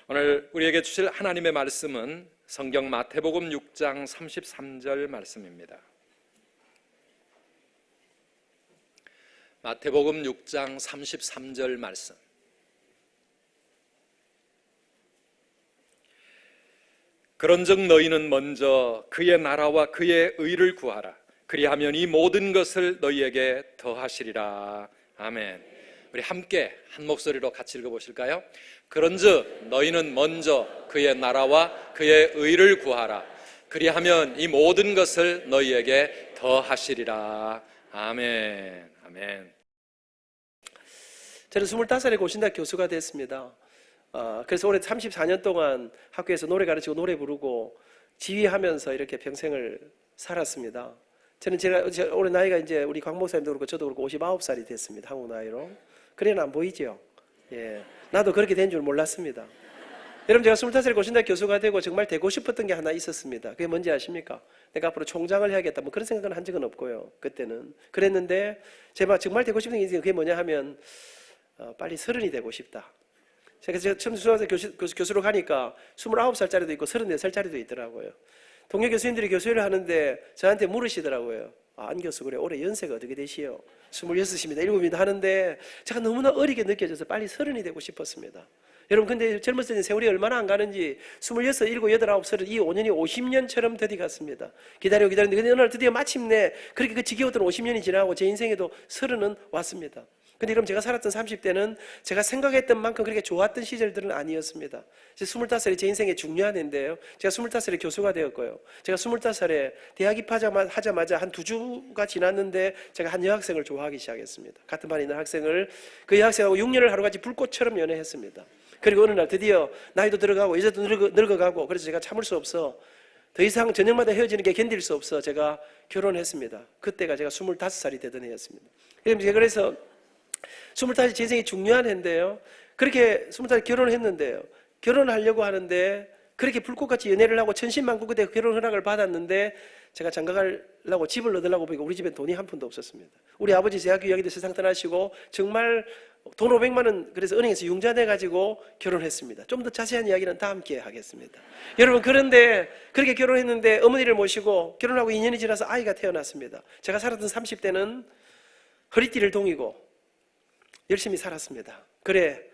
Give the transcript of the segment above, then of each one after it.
오늘 우리에게 주실 하나님의 말씀은 성경 마태복음 6장 33절 말씀입니다. 마태복음 6장 33절 말씀. 그런즉 너희는 먼저 그의 나라와 그의 의를 구하라. 그리하면 이 모든 것을 너희에게 더하시리라. 아멘. 우리 함께 한 목소리로 같이 읽어보실까요? 그런즉 너희는 먼저 그의 나라와 그의 의를 구하라. 그리하면 이 모든 것을 너희에게 더하시리라. 아멘. 아멘. 저는 25살에 고신대 교수가 됐습니다. 그래서 올해 34년 동안 학교에서 노래 가르치고 노래 부르고 지휘하면서 이렇게 평생을 살았습니다. 제가 올해 나이가 이제 우리 곽 목사님도 그렇고 저도 그렇고 59살이 됐습니다. 한국 나이로. 그래는 안 보이죠? 예. 나도 그렇게 된 줄 몰랐습니다. 여러분, 제가 25살에 고신대 교수가 되고 정말 되고 싶었던 게 하나 있었습니다. 그게 뭔지 아십니까? 내가 앞으로 총장을 해야겠다. 뭐 그런 생각은 한 적은 없고요. 그때는. 그랬는데 제가 정말 되고 싶은 게 있어요. 그게 뭐냐 하면 빨리 30이 되고 싶다. 제가 처음 25살 교수로 가니까 29살짜리도 있고 34살짜리도 있더라고요. 동료 교수님들이 교수회를 하는데 저한테 물으시더라고요. 안 교수, 그래 올해 연세가 어떻게 되시오? 26입니다 7입니다 하는데 제가 너무나 어리게 느껴져서 빨리 30이 되고 싶었습니다. 여러분, 근데 젊었을 때 세월이 얼마나 안 가는지 26, 7, 8, 9, 30, 이 5년이 50년처럼 드디 갔습니다. 기다렸는데 근데 어느 날 드디어 마침내 그렇게 그 지겨웠던 50년이 지나고 제 인생에도 30은 왔습니다. 근데 여러분, 제가 살았던 30대는 제가 생각했던 만큼 그렇게 좋았던 시절들은 아니었습니다. 25살이 제 인생의 중요한 해인데요. 제가 25살에 교수가 되었고요. 제가 25살에 대학 입학하자마자 한 2주가 지났는데 제가 한 여학생을 좋아하기 시작했습니다. 같은 반에 있는 학생을, 그 여학생하고 6년을 하루같이 불꽃처럼 연애했습니다. 그리고 어느 날 드디어 나이도 들어가고 여자도 늙어가고, 그래서 제가 참을 수 없어 더 이상 저녁마다 헤어지는 게 견딜 수 없어 제가 결혼했습니다. 그때가 제가 25살이 되던 해였습니다. 그래서 25살이 제 인생이 중요한 해인데요. 그렇게 20살 결혼을 했는데요. 결혼하려고 하는데 그렇게 불꽃같이 연애를 하고 천신만고 그때 결혼 허락을 받았는데 제가 장가가려고 집을 얻으려고 보니까 우리 집엔 돈이 한 푼도 없었습니다. 우리 아버지 대학교 이야기도 세상 떠나시고 정말 돈 500만 원 그래서 은행에서 융자내가지고 결혼했습니다. 좀 더 자세한 이야기는 다음 기회에 하겠습니다. 여러분, 그런데 그렇게 결혼했는데 어머니를 모시고 결혼하고 2년이 지나서 아이가 태어났습니다. 제가 살았던 30대는 허리띠를 동이고 열심히 살았습니다. 그래,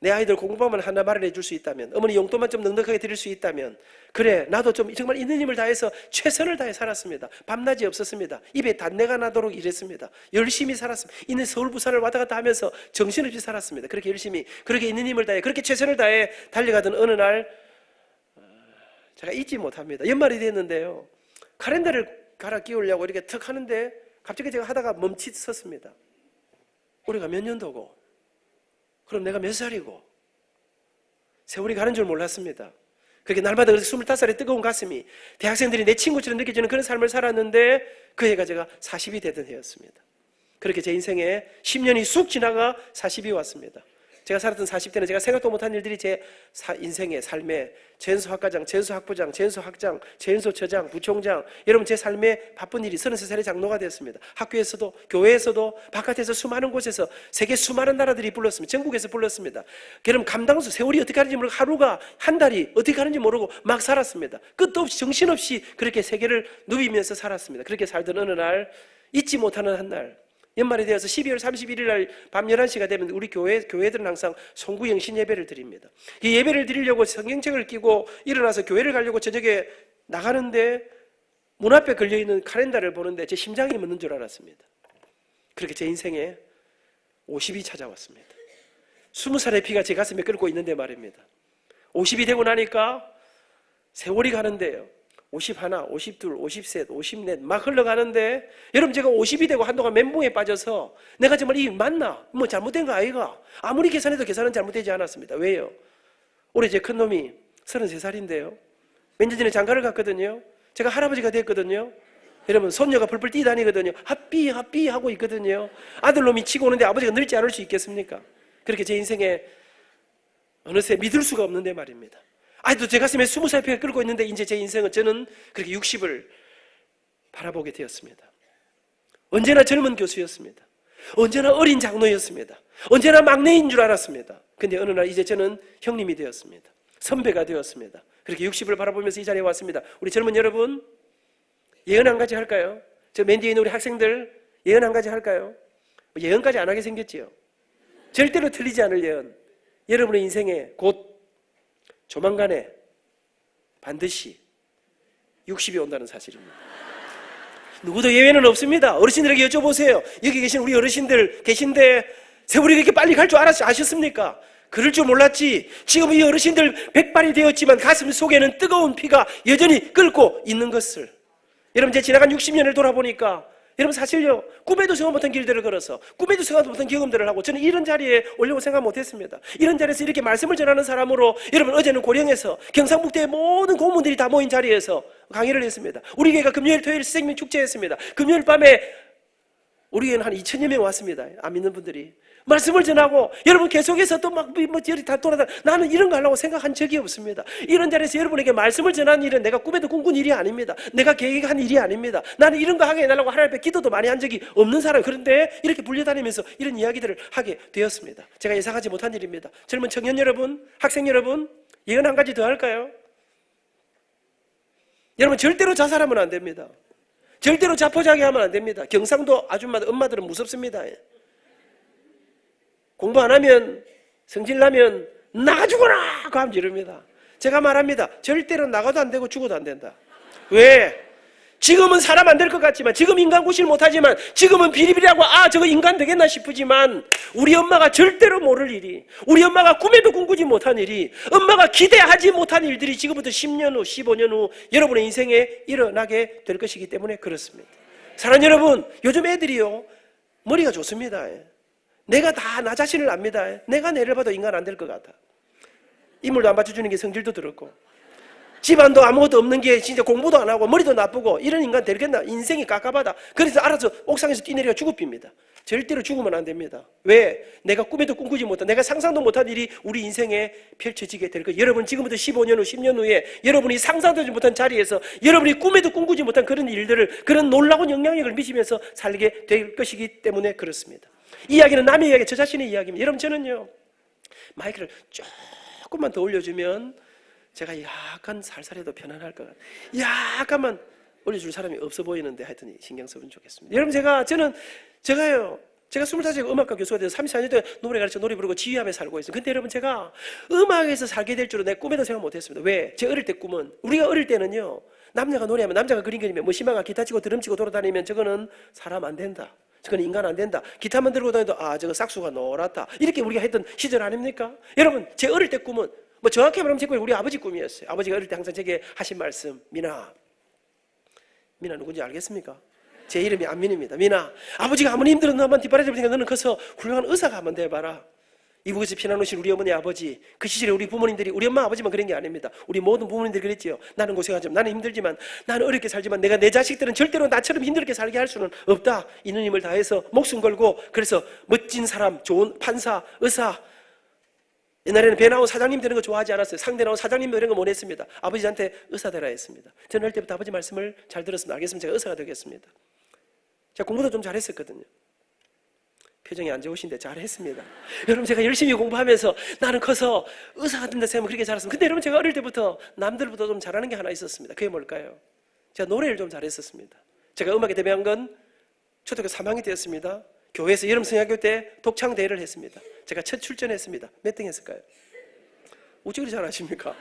내 아이들 공부만 하나 마련해 줄 수 있다면, 어머니 용돈만 좀 넉넉하게 드릴 수 있다면, 그래, 나도 좀 정말 있는 힘을 다해서 최선을 다해 살았습니다. 밤낮이 없었습니다. 입에 단내가 나도록 일했습니다. 열심히 살았습니다. 있는 서울 부산을 왔다 갔다 하면서 정신없이 살았습니다. 그렇게 열심히, 그렇게 있는 힘을 다해, 그렇게 최선을 다해 달려가던 어느 날 제가 잊지 못합니다. 연말이 됐는데요, 카렌더를 갈아 끼우려고 이렇게 턱 하는데 갑자기 제가 하다가 멈칫섰습니다. 올해가 몇 년도고, 그럼 내가 몇 살이고, 세월이 가는 줄 몰랐습니다. 그렇게 날마다 25살의 뜨거운 가슴이 대학생들이 내 친구처럼 느껴지는 그런 삶을 살았는데 그 해가 제가 40이 되던 해였습니다. 그렇게 제 인생에 10년이 쑥 지나가 40이 왔습니다. 제가 살았던 40대는 제가 생각도 못한 일들이 제 인생의 삶에 전수학과장, 전수학부장, 전수학장, 전수처장, 부총장, 여러분 제 삶에 바쁜 일이 33살의 장로가 되었습니다. 학교에서도 교회에서도 바깥에서 수많은 곳에서 세계 수많은 나라들이 불렀습니다. 전국에서 불렀습니다. 여러분, 감당수 세월이 어떻게 하는지 모르고 하루가 한 달이 어떻게 가는지 모르고 막 살았습니다. 끝도 없이 정신없이 그렇게 세계를 누비면서 살았습니다. 그렇게 살던 어느 날, 잊지 못하는 한 날, 연말이 되어서 12월 31일 날 밤 11시가 되면 우리 교회들은 항상 송구영신 예배를 드립니다. 이 예배를 드리려고 성경책을 끼고 일어나서 교회를 가려고 저녁에 나가는데 문 앞에 걸려있는 카렌다를 보는데 제 심장이 멎는 줄 알았습니다. 그렇게 제 인생에 50이 찾아왔습니다. 20살의 피가 제 가슴에 끓고 있는데 말입니다. 50이 되고 나니까 세월이 가는데요, 51, 52, 53, 54 막 흘러가는데, 여러분 제가 50이 되고 한동안 멘붕에 빠져서 내가 정말 이 맞나? 뭐 잘못된 거 아이가? 아무리 계산해도 계산은 잘못되지 않았습니다. 왜요? 올해 제 큰놈이 33살인데요 몇 년 전에 장가를 갔거든요. 제가 할아버지가 됐거든요. 여러분, 손녀가 펄펄 뛰다니거든요. 하삐 하삐 하고 있거든요. 아들놈이 치고 오는데 아버지가 늙지 않을 수 있겠습니까? 그렇게 제 인생에 어느새 믿을 수가 없는데 말입니다. 아직도 제 가슴에 20살 피가 끓고 있는데 이제 제 인생은, 저는 그렇게 60을 바라보게 되었습니다. 언제나 젊은 교수였습니다. 언제나 어린 장로였습니다. 언제나 막내인 줄 알았습니다. 근데 어느 날 이제 저는 형님이 되었습니다. 선배가 되었습니다. 그렇게 60을 바라보면서 이 자리에 왔습니다. 우리 젊은 여러분, 예언 한 가지 할까요? 저 맨 뒤에 있는 우리 학생들, 예언 한 가지 할까요? 예언까지 안 하게 생겼지요. 절대로 틀리지 않을 예언. 여러분의 인생에 곧 조만간에 반드시 60이 온다는 사실입니다. 누구도 예외는 없습니다. 어르신들에게 여쭤보세요. 여기 계신 우리 어르신들 계신데 세월이 이렇게 빨리 갈 줄 아셨습니까? 그럴 줄 몰랐지. 지금 이 어르신들 백발이 되었지만 가슴 속에는 뜨거운 피가 여전히 끓고 있는 것을. 여러분, 제 지나간 60년을 돌아보니까 여러분, 사실요, 꿈에도 생각 못한 길들을 걸어서 꿈에도 생각 못한 경험들을 하고 저는 이런 자리에 오려고 생각 못했습니다. 이런 자리에서 이렇게 말씀을 전하는 사람으로 여러분, 어제는 고령에서 경상북도의 모든 공무원들이 다 모인 자리에서 강의를 했습니다. 우리 교회가 금요일 토요일 생명 축제했습니다. 금요일 밤에 우리 교회는 한 2,000여 명 왔습니다. 안 믿는 분들이 말씀을 전하고 여러분 계속해서 또 막 저리 다 돌아다니. 나는 이런 거 하려고 생각한 적이 없습니다. 이런 자리에서 여러분에게 말씀을 전하는 일은 내가 꿈에도 꿈꾼 일이 아닙니다. 내가 계획한 일이 아닙니다. 나는 이런 거 하게 해달라고 하나님 앞에 기도도 많이 한 적이 없는 사람. 그런데 이렇게 불려다니면서 이런 이야기들을 하게 되었습니다. 제가 예상하지 못한 일입니다. 젊은 청년 여러분, 학생 여러분, 예언 한 가지 더 할까요? 여러분, 절대로 자살하면 안 됩니다. 절대로 자포자기 하면 안 됩니다. 경상도 아줌마들, 엄마들은 무섭습니다. 공부 안 하면, 성질 나면 나가 죽어라! 그 하면 이럽니다. 제가 말합니다. 절대로 나가도 안 되고 죽어도 안 된다. 왜? 지금은 사람 안 될 것 같지만, 지금 인간 구실 못하지만, 지금은 비리비리하고 저거 인간 되겠나 싶으지만 우리 엄마가 절대로 모를 일이, 우리 엄마가 꿈에도 꿈꾸지 못한 일이, 엄마가 기대하지 못한 일들이 지금부터 10년 후, 15년 후 여러분의 인생에 일어나게 될 것이기 때문에 그렇습니다. 사랑하는 여러분, 요즘 애들이요, 머리가 좋습니다. 내가 다 나 자신을 압니다. 내가 내를 봐도 인간 안 될 것 같아. 인물도 안 받쳐주는 게 성질도 더럽고, 집안도 아무것도 없는 게 진짜 공부도 안 하고 머리도 나쁘고, 이런 인간 되겠나? 인생이 깝깝하다. 그래서 알아서 옥상에서 뛰내려 죽읍니다. 절대로 죽으면 안 됩니다. 왜? 내가 꿈에도 꿈꾸지 못한, 내가 상상도 못한 일이 우리 인생에 펼쳐지게 될 거예요. 여러분, 지금부터 15년 후, 10년 후에 여러분이 상상도 못한 자리에서 여러분이 꿈에도 꿈꾸지 못한 그런 일들을, 그런 놀라운 영향력을 미치면서 살게 될 것이기 때문에 그렇습니다. 이야기는 남의 이야기, 저 자신의 이야기입니다. 여러분, 저는요, 마이크를 조금만 더 올려주면 제가 약간 살살해도 편안할 것 같아요. 약간만 올려줄 사람이 없어 보이는데 하여튼 신경 쓰면 좋겠습니다. 여러분, 제가 25살 음악과 교수가 돼서 34년 동안 노래 가르쳐 노래 부르고 지휘하며 살고 있어요. 근데 여러분, 제가 음악에서 살게 될 줄은 내 꿈에도 생각 못했습니다. 왜? 제 어릴 때 꿈은, 우리가 어릴 때는요, 남자가 노래하면, 남자가 그림 그리면, 뭐 심화가 기타 치고 드럼 치고 돌아다니면 저거는 사람 안 된다, 저건 인간 안 된다. 기타만 들고 다녀도 저거 싹수가 노랗다, 이렇게 우리가 했던 시절 아닙니까? 여러분, 제 어릴 때 꿈은, 뭐 정확히 말하면 제 꿈이 우리 아버지 꿈이었어요. 아버지가 어릴 때 항상 제게 하신 말씀, 미나 누군지 알겠습니까? 제 이름이 안민입니다. 미나, 아버지가 아무리 힘들어도 너만 뒷바라지 잡으니까 너는 커서 훌륭한 의사가 한번 돼봐라. 이북에서 피난 오신 우리 어머니 아버지, 그 시절에 우리 부모님들이, 우리 엄마 아버지만 그런 게 아닙니다. 우리 모든 부모님들이 그랬지요. 나는 고생하지만, 나는 힘들지만, 나는 어렵게 살지만 내가 내 자식들은 절대로 나처럼 힘들게 살게 할 수는 없다. 있는 힘을 다해서 목숨 걸고, 그래서 멋진 사람, 좋은 판사, 의사, 옛날에는 배 나온 사장님 되는 거 좋아하지 않았어요. 상대 나온 사장님 이런 거 원했습니다. 아버지한테 의사 되라 했습니다. 저는 어릴 때부터 아버지 말씀을 잘 들었습니다. 알겠습니다. 제가 의사가 되겠습니다. 제가 공부도 좀 잘했었거든요. 표정이 안 좋으신데 잘했습니다. 여러분, 제가 열심히 공부하면서 나는 커서 의사가 된다 생각하면 그렇게 잘했습니다. 근데 여러분, 제가 어릴 때부터 남들보다 좀 잘하는 게 하나 있었습니다. 그게 뭘까요? 제가 노래를 좀 잘했었습니다. 제가 음악에 데뷔한 건 초등학교 3학년 때였습니다. 교회에서 여름 성야교 때 독창 대회를 했습니다. 제가 첫 출전했습니다. 몇 등 했을까요? 어찌 그리 잘하십니까?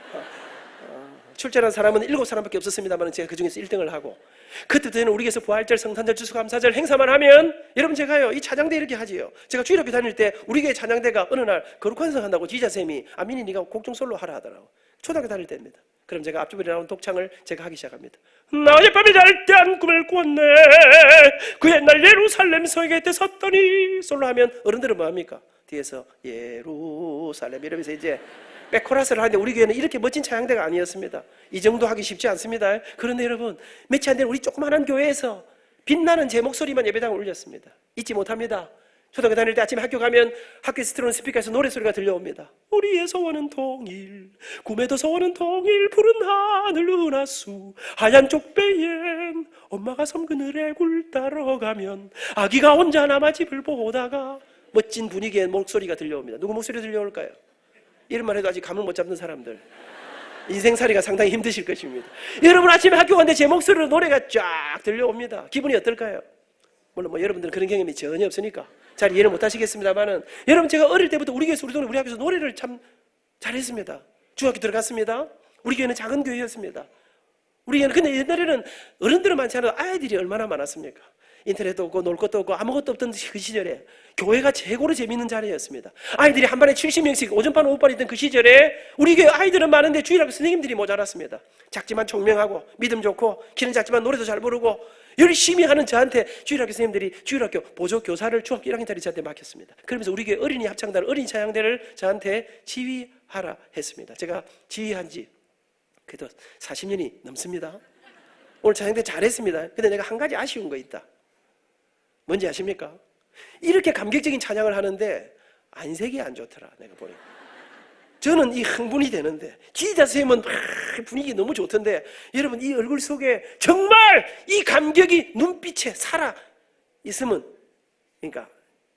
출전한 사람은 7사람밖에 없었습니다만 제가 그중에서 1등을 하고, 그때부터는 우리 교회에서 부활절, 성탄절, 추수감사절 행사만 하면 여러분, 제가요, 이 찬양대 이렇게 하지요. 제가 주일학교 다닐 때 우리 교회 찬양대가 어느 날 거룩한 성 한다고 지자쌤이 민이 네가 곡중 솔로 하라 하더라고. 초등학교 다닐 때입니다. 그럼 제가 앞주변에 나온 독창을 제가 하기 시작합니다. 나 어젯밤에 잘 때 한 꿈을 꿨네, 그 옛날 예루살렘 성에 곁에 섰더니, 솔로 하면 어른들은 뭐합니까? 뒤에서 예루살렘 이러면서 이제 백코러스를 하는데, 우리 교회는 이렇게 멋진 찬양대가 아니었습니다. 이 정도 하기 쉽지 않습니다. 그런데 여러분, 며칠 안 된 우리 조그마한 교회에서 빛나는 제 목소리만 예배당을 울렸습니다. 잊지 못합니다. 초등학교 다닐 때 아침에 학교 가면 학교에서 들어오는 스피커에서 노래소리가 들려옵니다. 우리의 소원은 통일, 꿈에도 소원은 통일, 푸른 하늘 은하수, 하얀 쪽배엔 엄마가 섬 그늘에 굴 따러 가면 아기가 혼자 남아 집을 보다가, 멋진 분위기의 목소리가 들려옵니다. 누구 목소리 들려올까요? 이런 말 해도 아직 감을 못 잡는 사람들, 인생살이가 상당히 힘드실 것입니다. 여러분 아침에 학교 갔는데 제 목소리로 노래가 쫙 들려옵니다. 기분이 어떨까요? 물론 뭐 여러분들은 그런 경험이 전혀 없으니까 잘 이해를 못 하시겠습니다만은, 여러분 제가 어릴 때부터 우리 교회에서 우리 학교에서 노래를 참 잘했습니다. 중학교 들어갔습니다. 우리 교회는 작은 교회였습니다. 우리 교회는, 근데 옛날에는 어른들은 많지 않아도 아이들이 얼마나 많았습니까? 인터넷도 없고 놀 것도 없고 아무것도 없던 그 시절에 교회가 최고로 재밌는 자리였습니다. 아이들이 한 반에 70명씩 오전반 오후반 있던 그 시절에 우리 교회 아이들은 많은데 주일학교 선생님들이 모자랐습니다. 작지만 총명하고 믿음 좋고 키는 작지만 노래도 잘 부르고 열심히 하는 저한테 주일학교 선생님들이 주일학교 보조교사를 중학교 1학년짜리 저한테 맡겼습니다. 그러면서 우리 교회 어린이 합창단, 어린이 찬양대를 저한테 지휘하라 했습니다. 제가 지휘한 지 그래도 40년이 넘습니다. 오늘 찬양대 잘했습니다. 근데 내가 한 가지 아쉬운 거 있다. 뭔지 아십니까? 이렇게 감격적인 찬양을 하는데 안색이 안 좋더라, 내가 보니까. 저는 이 흥분이 되는데 지휘자 선생님은 분위기 너무 좋던데, 여러분 이 얼굴 속에 정말 이 감격이 눈빛에 살아 있으면, 그러니까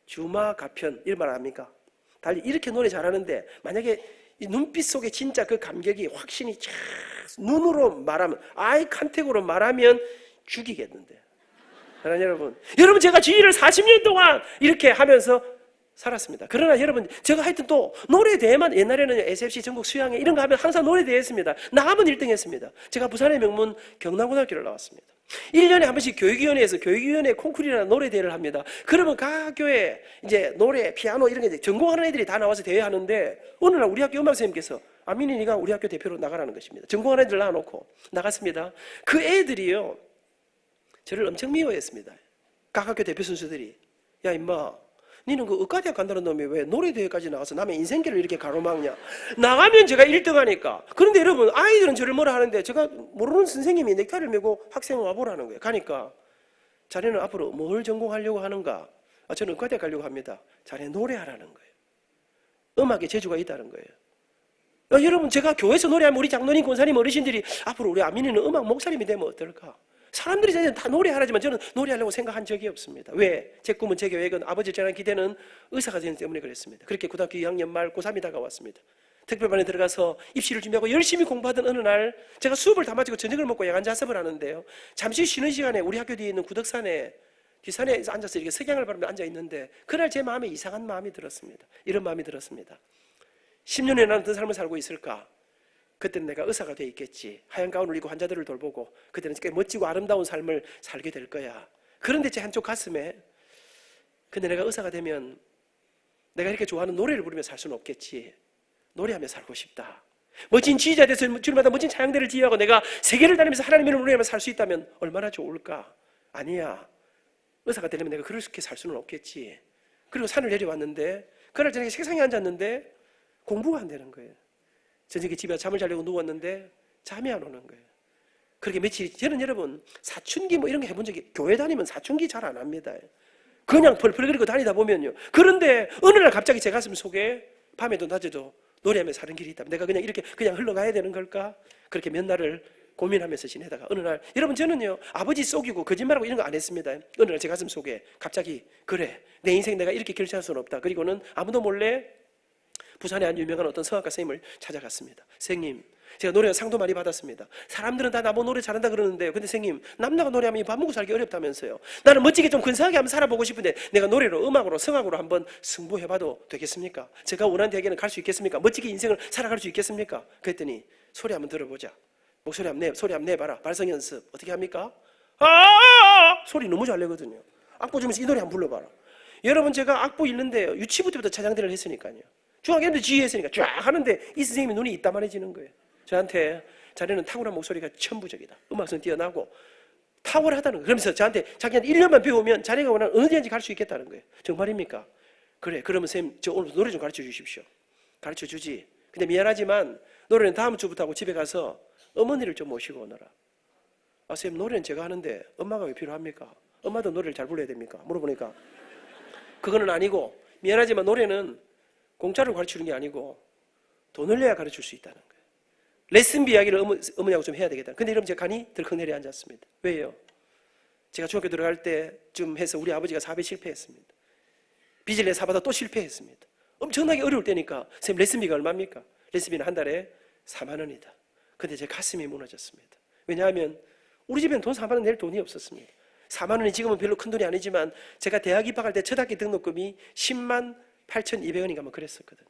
주마가편 이런 말 압니까? 달리 이렇게 노래 잘하는데 만약에 이 눈빛 속에 진짜 그 감격이 확신이 쫙 눈으로 말하면, 아이 컨택으로 말하면 죽이겠는데. 사랑하는 여러분 제가 지휘를 40년 동안 이렇게 하면서 살았습니다. 그러나 여러분 제가 하여튼 또 노래대회만, 옛날에는 SFC 전국 수양회 이런 거 하면 항상 노래대회 했습니다. 나가면 1등 했습니다. 제가 부산의 명문 경남고등학교를 나왔습니다. 1년에 한 번씩 교육위원회에서 교육위원회 콩쿠르라는 노래대회를 합니다. 그러면 각 교회 이제 노래, 피아노 이런 게 전공하는 애들이 다 나와서 대회하는데, 어느 날 우리 학교 음악 선생님께서 아민이 네가 우리 학교 대표로 나가라는 것입니다. 전공하는 애들 나와놓고 나갔습니다. 그 애들이요 저를 엄청 미워했습니다. 각 학교 대표 선수들이, 야 임마 니는 그 의과대학 간다는 놈이 왜 노래대회까지 나가서 남의 인생길을 이렇게 가로막냐. 나가면 제가 1등 하니까. 그런데 여러분 아이들은 저를 뭐라 하는데, 제가 모르는 선생님이 넥타이를 메고 학생을 와보라는 거예요. 가니까 자네는 앞으로 뭘 전공하려고 하는가? 저는 의과대학 가려고 합니다. 자네 노래하라는 거예요. 음악에 재주가 있다는 거예요. 여러분 제가 교회에서 노래하면 우리 장로님, 권사님, 어르신들이 앞으로 우리 아민이는 음악 목사님이 되면 어떨까? 사람들이 저는 다 노래하라지만 저는 노래하려고 생각한 적이 없습니다. 왜? 제 꿈은, 제 계획은, 아버지 저랑 기대는 의사가 되는 때문에 그랬습니다. 그렇게 고등학교 2학년 말 고3이 다가왔습니다. 특별반에 들어가서 입시를 준비하고 열심히 공부하던 어느 날 제가 수업을 다 마치고 저녁을 먹고 야간 자습을 하는데요, 잠시 쉬는 시간에 우리 학교 뒤에 있는 구덕산에 뒷산에 앉아서 이렇게 석양을 바라보며 앉아 있는데, 그날 제 마음에 이상한 마음이 들었습니다. 이런 마음이 들었습니다. 10년에 나는 어떤 삶을 살고 있을까? 그때는 내가 의사가 돼 있겠지. 하얀 가운을 입고 환자들을 돌보고 그때는 꽤 멋지고 아름다운 삶을 살게 될 거야. 그런데 제 한쪽 가슴에, 근데 내가 의사가 되면 내가 이렇게 좋아하는 노래를 부르며 살 수는 없겠지. 노래하며 살고 싶다. 멋진 지휘자 돼서 주일마다 멋진 찬양대를 지휘하고 내가 세계를 다니면서 하나님의 노래하며 살 수 있다면 얼마나 좋을까? 아니야. 의사가 되려면 내가 그렇게 살 수는 없겠지. 그리고 산을 내려왔는데 그날 저녁에 책상에 앉았는데 공부가 안 되는 거예요. 저녁에 집에 잠을 자려고 누웠는데 잠이 안 오는 거예요. 그렇게 며칠, 저는 여러분 사춘기 뭐 이런 거 해본 적이, 교회 다니면 사춘기 잘 안 합니다. 그냥 펄펄거리고 다니다 보면요. 그런데 어느 날 갑자기 제 가슴 속에 밤에도 낮에도 노래하며 사는 길이 있다. 내가 그냥 이렇게 그냥 흘러가야 되는 걸까? 그렇게 몇 날을 고민하면서 지내다가 어느 날, 여러분 저는요 아버지 속이고 거짓말하고 이런 거 안 했습니다. 어느 날 제 가슴 속에 갑자기, 그래 내 인생 내가 이렇게 결정할 수는 없다. 그리고는 아무도 몰래 부산의 한 유명한 어떤 성악가 선생님을 찾아갔습니다. 선생님, 제가 노래가 상도 많이 받았습니다. 사람들은 다 나보고 노래 잘한다 그러는데요, 근데 선생님 남자가 노래하면 밥 먹고 살기 어렵다면서요. 나는 멋지게 좀 근사하게 한번 살아보고 싶은데 내가 노래로, 음악으로, 성악으로 한번 승부해봐도 되겠습니까? 제가 원하는 대학에는 갈 수 있겠습니까? 멋지게 인생을 살아갈 수 있겠습니까? 그랬더니 소리 한번 들어보자. 목소리 한번 내봐라. 발성 연습 어떻게 합니까? 소리 너무 잘 내거든요. 악보 주면서 이 노래 한번 불러봐라. 여러분 제가 악보 읽는데 유치부터부터 찬양대를 했으니까요. 중학교에도 지휘했으니까 쫙 하는데 이 선생님이 눈이 이따만해지는 거예요. 저한테 자네는 탁월한 목소리가 천부적이다. 음악성 뛰어나고 탁월하다는 거예요. 그러면서 자기한테 1년만 배우면 자네가 원하는 어느 데든지 갈 수 있겠다는 거예요. 정말입니까? 그래, 그러면 선생님 저 오늘 노래 좀 가르쳐 주십시오. 가르쳐 주지. 근데 미안하지만 노래는 다음 주부터 하고 집에 가서 어머니를 좀 모시고 오너라. 선생님 노래는 제가 하는데 엄마가 왜 필요합니까? 엄마도 노래를 잘 불러야 됩니까? 물어보니까 그거는 아니고, 미안하지만 노래는 공짜로 가르치는 게 아니고 돈을 내야 가르칠 수 있다는 거예요. 레슨비 이야기를 어머니하고 좀 해야 되겠다. 근데 여러분 제가 간이 덜컥 내려 앉았습니다. 왜요? 제가 중학교 들어갈 때쯤 해서 우리 아버지가 사업에 실패했습니다. 빚을 내 사받아 또 실패했습니다. 엄청나게 어려울 때니까 선생님 레슨비가 얼마입니까? 레슨비는 한 달에 4만 원이다. 근데 제 가슴이 무너졌습니다. 왜냐하면 우리 집에는 돈 4만 원 낼 돈이 없었습니다. 4만 원이 지금은 별로 큰 돈이 아니지만 제가 대학 입학할 때 첫 학기 등록금이 10만 8,200원인가 뭐 그랬었거든요.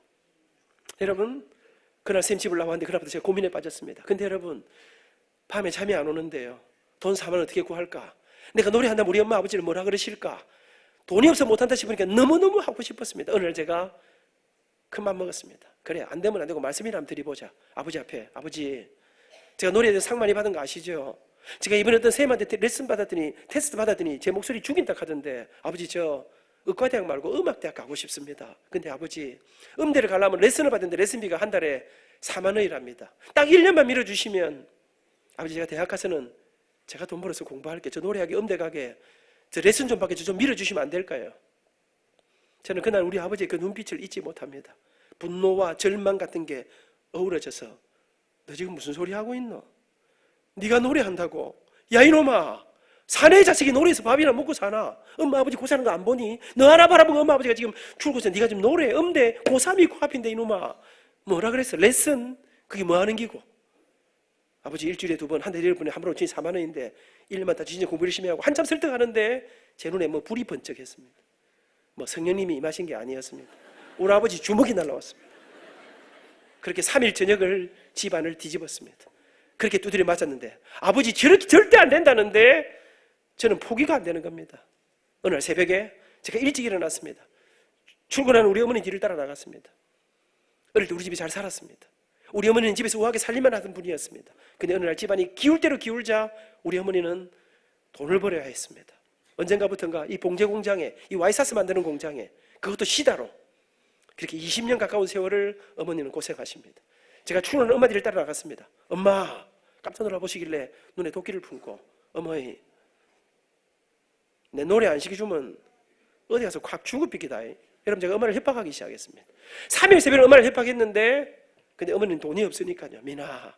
여러분, 그날 선생님 집을 나왔는데 그날부터 제가 고민에 빠졌습니다. 근데 여러분, 밤에 잠이 안 오는데요. 돈 4만 원 어떻게 구할까? 내가 노래한다면 우리 엄마 아버지를 뭐라 그러실까? 돈이 없어 못한다 싶으니까 너무너무 하고 싶었습니다. 어느 날 제가 큰 맘 먹었습니다. 그래, 안 되면 안 되고 말씀이나 한번 드려보자. 아버지 앞에, 아버지, 제가 노래에 대해서 상 많이 받은 거 아시죠? 제가 이번에 어떤 선생님한테 레슨 받았더니, 테스트 받았더니 제 목소리 죽인다 하던데, 아버지 저 의과대학 말고 음악대학 가고 싶습니다. 근데 아버지, 음대를 가려면 레슨을 받는데 레슨비가 한 달에 4만 원이랍니다. 딱 1년만 밀어주시면 아버지 제가 대학 가서는 제가 돈 벌어서 공부할게. 저 노래하게 음대 가게 저 레슨 좀 받게 좀 밀어주시면 안 될까요? 저는 그날 우리 아버지의 그 눈빛을 잊지 못합니다. 분노와 절망 같은 게 어우러져서 너 지금 무슨 소리 하고 있노? 네가 노래한다고? 야 이놈아, 사내 자식이 노래해서 밥이나 먹고 사나? 엄마 아버지 고사하는 거 안 보니? 너 하나 바라보고 엄마 아버지가 지금 출고서 네가 지금 노래 음대 고3이 코앞인데 이놈아 뭐라 그랬어? 레슨? 그게 뭐 하는 기고? 아버지 일주일에 2번 한 달에 1번에 한 번으로 4만 원인데 1년만 다 진짜 공부 열심히 하고 한참 설득하는데 제 눈에 뭐 불이 번쩍했습니다. 뭐 성령님이 임하신 게 아니었습니다. 우리 아버지 주먹이 날라왔습니다. 그렇게 3일 저녁을 집안을 뒤집었습니다. 그렇게 두드려 맞았는데 아버지 저렇게 절대 안 된다는데 저는 포기가 안 되는 겁니다. 어느 날 새벽에 제가 일찍 일어났습니다. 출근하는 우리 어머니 뒤를 따라 나갔습니다. 어릴 때 우리 집이 잘 살았습니다. 우리 어머니는 집에서 우아하게 살림만 하던 분이었습니다. 근데 어느 날 집안이 기울 대로 기울자 우리 어머니는 돈을 벌어야 했습니다. 언젠가부터인가 이 봉제 공장에, 이 와이사스 만드는 공장에, 그것도 시다로 그렇게 20년 가까운 세월을 어머니는 고생하십니다. 제가 출근하는 엄마 뒤를 따라 나갔습니다. 엄마, 깜짝 놀라보시길래 눈에 도끼를 품고 어머니, 내 노래 안 시켜주면 어디 가서 확 죽을 삐기다. 여러분, 제가 엄마를 협박하기 시작했습니다. 3일 새벽에 엄마를 협박했는데 근데 어머니는 돈이 없으니까요. 미나,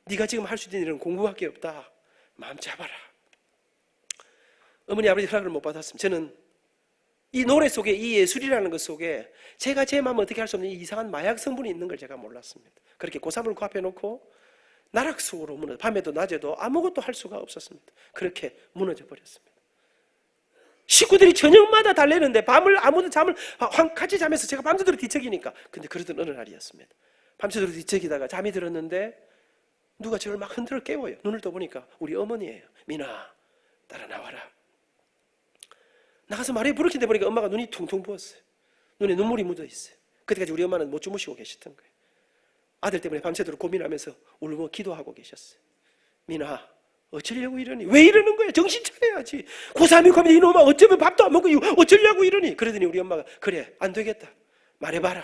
네가 지금 할 수 있는 일은 공부밖에 없다. 마음 잡아라. 어머니 아버지 허락을 못 받았습니다. 저는 이 노래 속에, 이 예술이라는 것 속에 제가 제 마음 어떻게 할 수 없는 이상한 마약 성분이 있는 걸 제가 몰랐습니다. 그렇게 고3을 코앞에 놓고 나락속으로 무너져, 밤에도 낮에도 아무것도 할 수가 없었습니다. 그렇게 무너져 버렸습니다. 식구들이 저녁마다 달래는데 밤을 아무도 잠을 같이 자면서 제가 밤새도록 뒤척이니까. 근데 그러던 어느 날이었습니다. 밤새도록 뒤척이다가 잠이 들었는데 누가 저를 막 흔들어 깨워요. 눈을 떠보니까 우리 어머니예요. 미나, 따라 나와라. 나가서 말해 부르킨데 보니까 엄마가 눈이 퉁퉁 부었어요. 눈에 눈물이 묻어 있어요. 그때까지 우리 엄마는 못 주무시고 계셨던 거예요. 아들 때문에 밤새도록 고민하면서 울고 기도하고 계셨어요. 미나, 어쩌려고 이러니? 왜 이러는 거야? 정신 차려야지. 고3이 가면 이놈아 어쩌면 밥도 안 먹고 어쩌려고 이러니? 그러더니 우리 엄마가 그래, 안 되겠다. 말해봐라.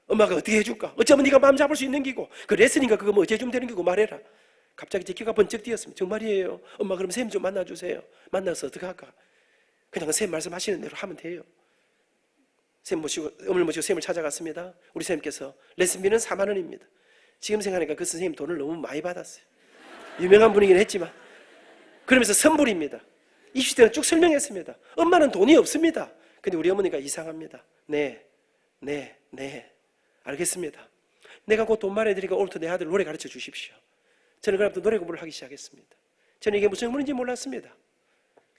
엄마가 어떻게 해줄까? 어쩌면 네가 마음 잡을 수 있는 기고 그 레슨인가 그거 뭐 어째 좀 되는 기고 말해라. 갑자기 제 귀가 번쩍 뛰었습니다. 정말이에요. 엄마 그럼 쌤 좀 만나주세요. 만나서 어떻게 할까? 그냥 쌤 말씀하시는 대로 하면 돼요. 쌤 모시고, 어머니 모시고 쌤을 찾아갔습니다. 우리 쌤께서 레슨비는 4만 원입니다. 지금 생각하니까 그 선생님 돈을 너무 많이 받았어요. 유명한 분이긴 했지만. 그러면서 선불입니다. 입시 때는 쭉 설명했습니다. 엄마는 돈이 없습니다. 근데 우리 어머니가 이상합니다. 네. 알겠습니다. 내가 곧 돈 마련해드리니까 오늘부터 내 아들 노래 가르쳐 주십시오. 저는 그날부터 노래 공부를 하기 시작했습니다. 저는 이게 무슨 학문인지 몰랐습니다.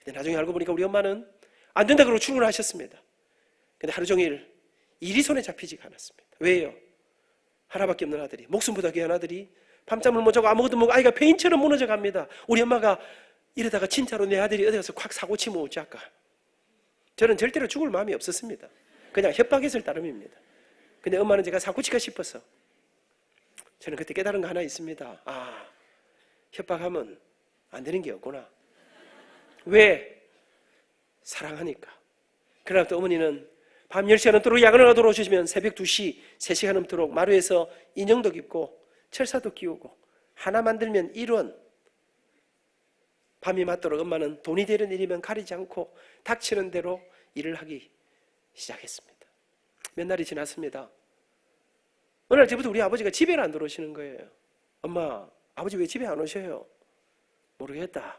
근데 나중에 알고 보니까 우리 엄마는 안 된다 그러고 출근을 하셨습니다. 근데 하루 종일 일이 손에 잡히지가 않았습니다. 왜요? 하나밖에 없는 아들이, 목숨보다 귀한 아들이 밤잠을 못 자고 아무것도 먹고 아이가 페인처럼 무너져 갑니다. 우리 엄마가 이러다가 진짜로 내 아들이 어디 가서 콱 사고 치면 어찌할까? 저는 절대로 죽을 마음이 없었습니다. 그냥 협박했을 따름입니다. 근데 엄마는 제가 사고 칠까 싶어서 저는 그때 깨달은 거 하나 있습니다. 아, 협박하면 안 되는 게 없구나. 왜? 사랑하니까. 그날부터 어머니는 밤 10시간 넘도록 야근을 돌아오시면 새벽 2시, 3시간 넘도록 마루에서 인형도 깁고 철사도 끼우고 하나 만들면 1원. 밤이 맞도록 엄마는 돈이 되는 일이면 가리지 않고 닥치는 대로 일을 하기 시작했습니다. 몇 날이 지났습니다. 어느 날 때부터 우리 아버지가 집에는 안 들어오시는 거예요. 엄마, 아버지 왜 집에 안 오셔요? 모르겠다.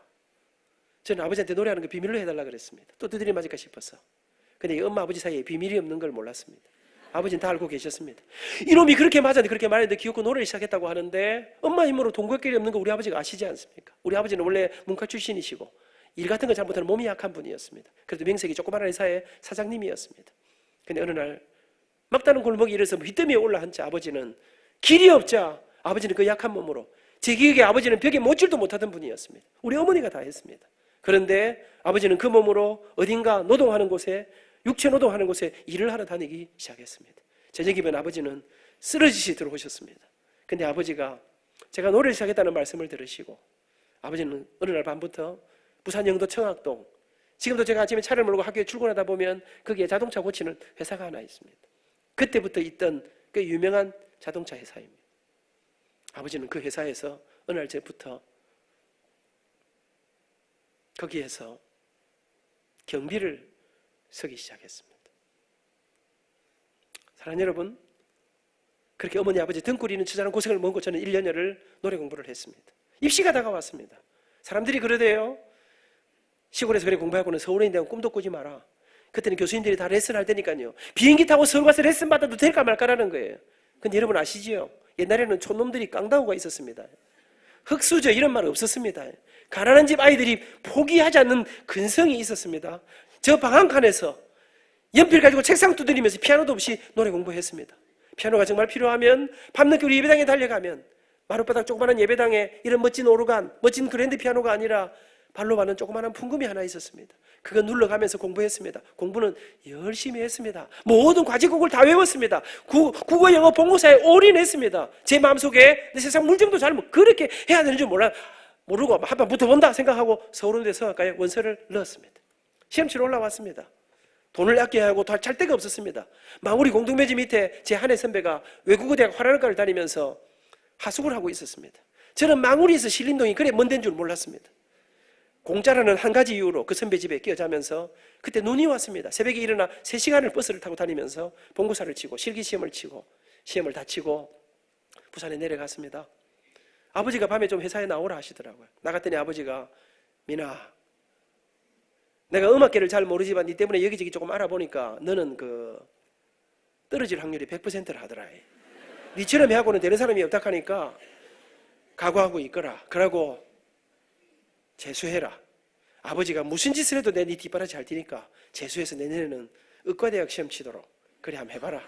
저는 아버지한테 노래하는 거 비밀로 해달라 그랬습니다. 또 두드려 맞을까 싶어서. 근데 엄마 아버지 사이에 비밀이 없는 걸 몰랐습니다. 아버지는 다 알고 계셨습니다. 이놈이 그렇게 맞았는데 그렇게 말했는데 기어코 노래를 시작했다고 하는데 엄마 힘으로 동거길이 없는 거 우리 아버지가 아시지 않습니까? 우리 아버지는 원래 문과 출신이시고 일 같은 거 잘못하면 몸이 약한 분이었습니다. 그래도 명색이 조그마한 회사의 사장님이었습니다. 근데 어느 날 막다른 골목에 이래서 휘뜸이 올라앉자 아버지는 길이 없자 아버지는 그 약한 몸으로 제 기억에 아버지는 벽에 못 줄도 못하던 분이었습니다. 우리 어머니가 다 했습니다. 그런데 아버지는 그 몸으로 어딘가 노동하는 곳에 육체 노동하는 곳에 일을 하러 다니기 시작했습니다. 저녁이면 아버지는 쓰러지시 들어오셨습니다. 근데 아버지가 제가 노래를 시작했다는 말씀을 들으시고 아버지는 어느 날 밤부터 부산 영도 청학동 지금도 제가 아침에 차를 몰고 학교에 출근하다 보면 거기에 자동차 고치는 회사가 하나 있습니다. 그때부터 있던 그 유명한 자동차 회사입니다. 아버지는 그 회사에서 어느 날 저부터 거기에서 경비를 서기 시작했습니다. 사랑하는 여러분, 그렇게 어머니 아버지 등골이는 처절한 고생을 먹고 저는 1년여를 노래 공부를 했습니다. 입시가 다가왔습니다. 사람들이 그러대요. 시골에서 그래 공부하고는 서울에 있는 데는 꿈도 꾸지 마라. 그때는 교수님들이 다 레슨할 테니까요. 비행기 타고 서울 가서 레슨 받아도 될까 말까라는 거예요. 근데 여러분 아시지요? 옛날에는 촌놈들이 깡다구가 있었습니다. 흙수저 이런 말 없었습니다. 가난한 집 아이들이 포기하지 않는 근성이 있었습니다. 저 방 한 칸에서 연필 가지고 책상 두드리면서 피아노도 없이 노래 공부했습니다. 피아노가 정말 필요하면 밤늦게 우리 예배당에 달려가면 마룻바닥 조그마한 예배당에 이런 멋진 오르간, 멋진 그랜드 피아노가 아니라 발로 받는 조그마한 풍금이 하나 있었습니다. 그거 눌러가면서 공부했습니다. 공부는 열심히 했습니다. 모든 과제 공부를 다 외웠습니다. 국어, 영어, 본고사에 올인했습니다. 제 마음속에 내 세상 물정도 잘 그렇게 해야 되는 줄 모르고 한번 붙어본다 생각하고 서울대 성악과에 원서를 넣었습니다. 시험 치러 올라왔습니다. 돈을 아껴야 하고 잘 데가 없었습니다. 망우리 공동묘지 밑에 제 한해 선배가 외국어 대학 화랑과를 다니면서 하숙을 하고 있었습니다. 저는 망우리에서 신림동이 그래 먼 데인 줄 몰랐습니다. 공짜라는 한 가지 이유로 그 선배 집에 끼어 자면서 그때 눈이 왔습니다. 새벽에 일어나 3시간을 버스를 타고 다니면서 본고사를 치고 실기시험을 치고 시험을 다 치고 부산에 내려갔습니다. 아버지가 밤에 좀 회사에 나오라 하시더라고요. 나갔더니 아버지가 민아, 내가 음악계를 잘 모르지만 니 때문에 여기저기 조금 알아보니까 너는 떨어질 확률이 100%라 하더라. 니처럼 해하고는 되는 사람이 없다 하니까 각오하고 있거라. 그러고 재수해라. 아버지가 무슨 짓을 해도 내 니 뒷바라지 할 테니까 재수해서 내년에는 의과대학 시험 치도록 그래 한번 해봐라.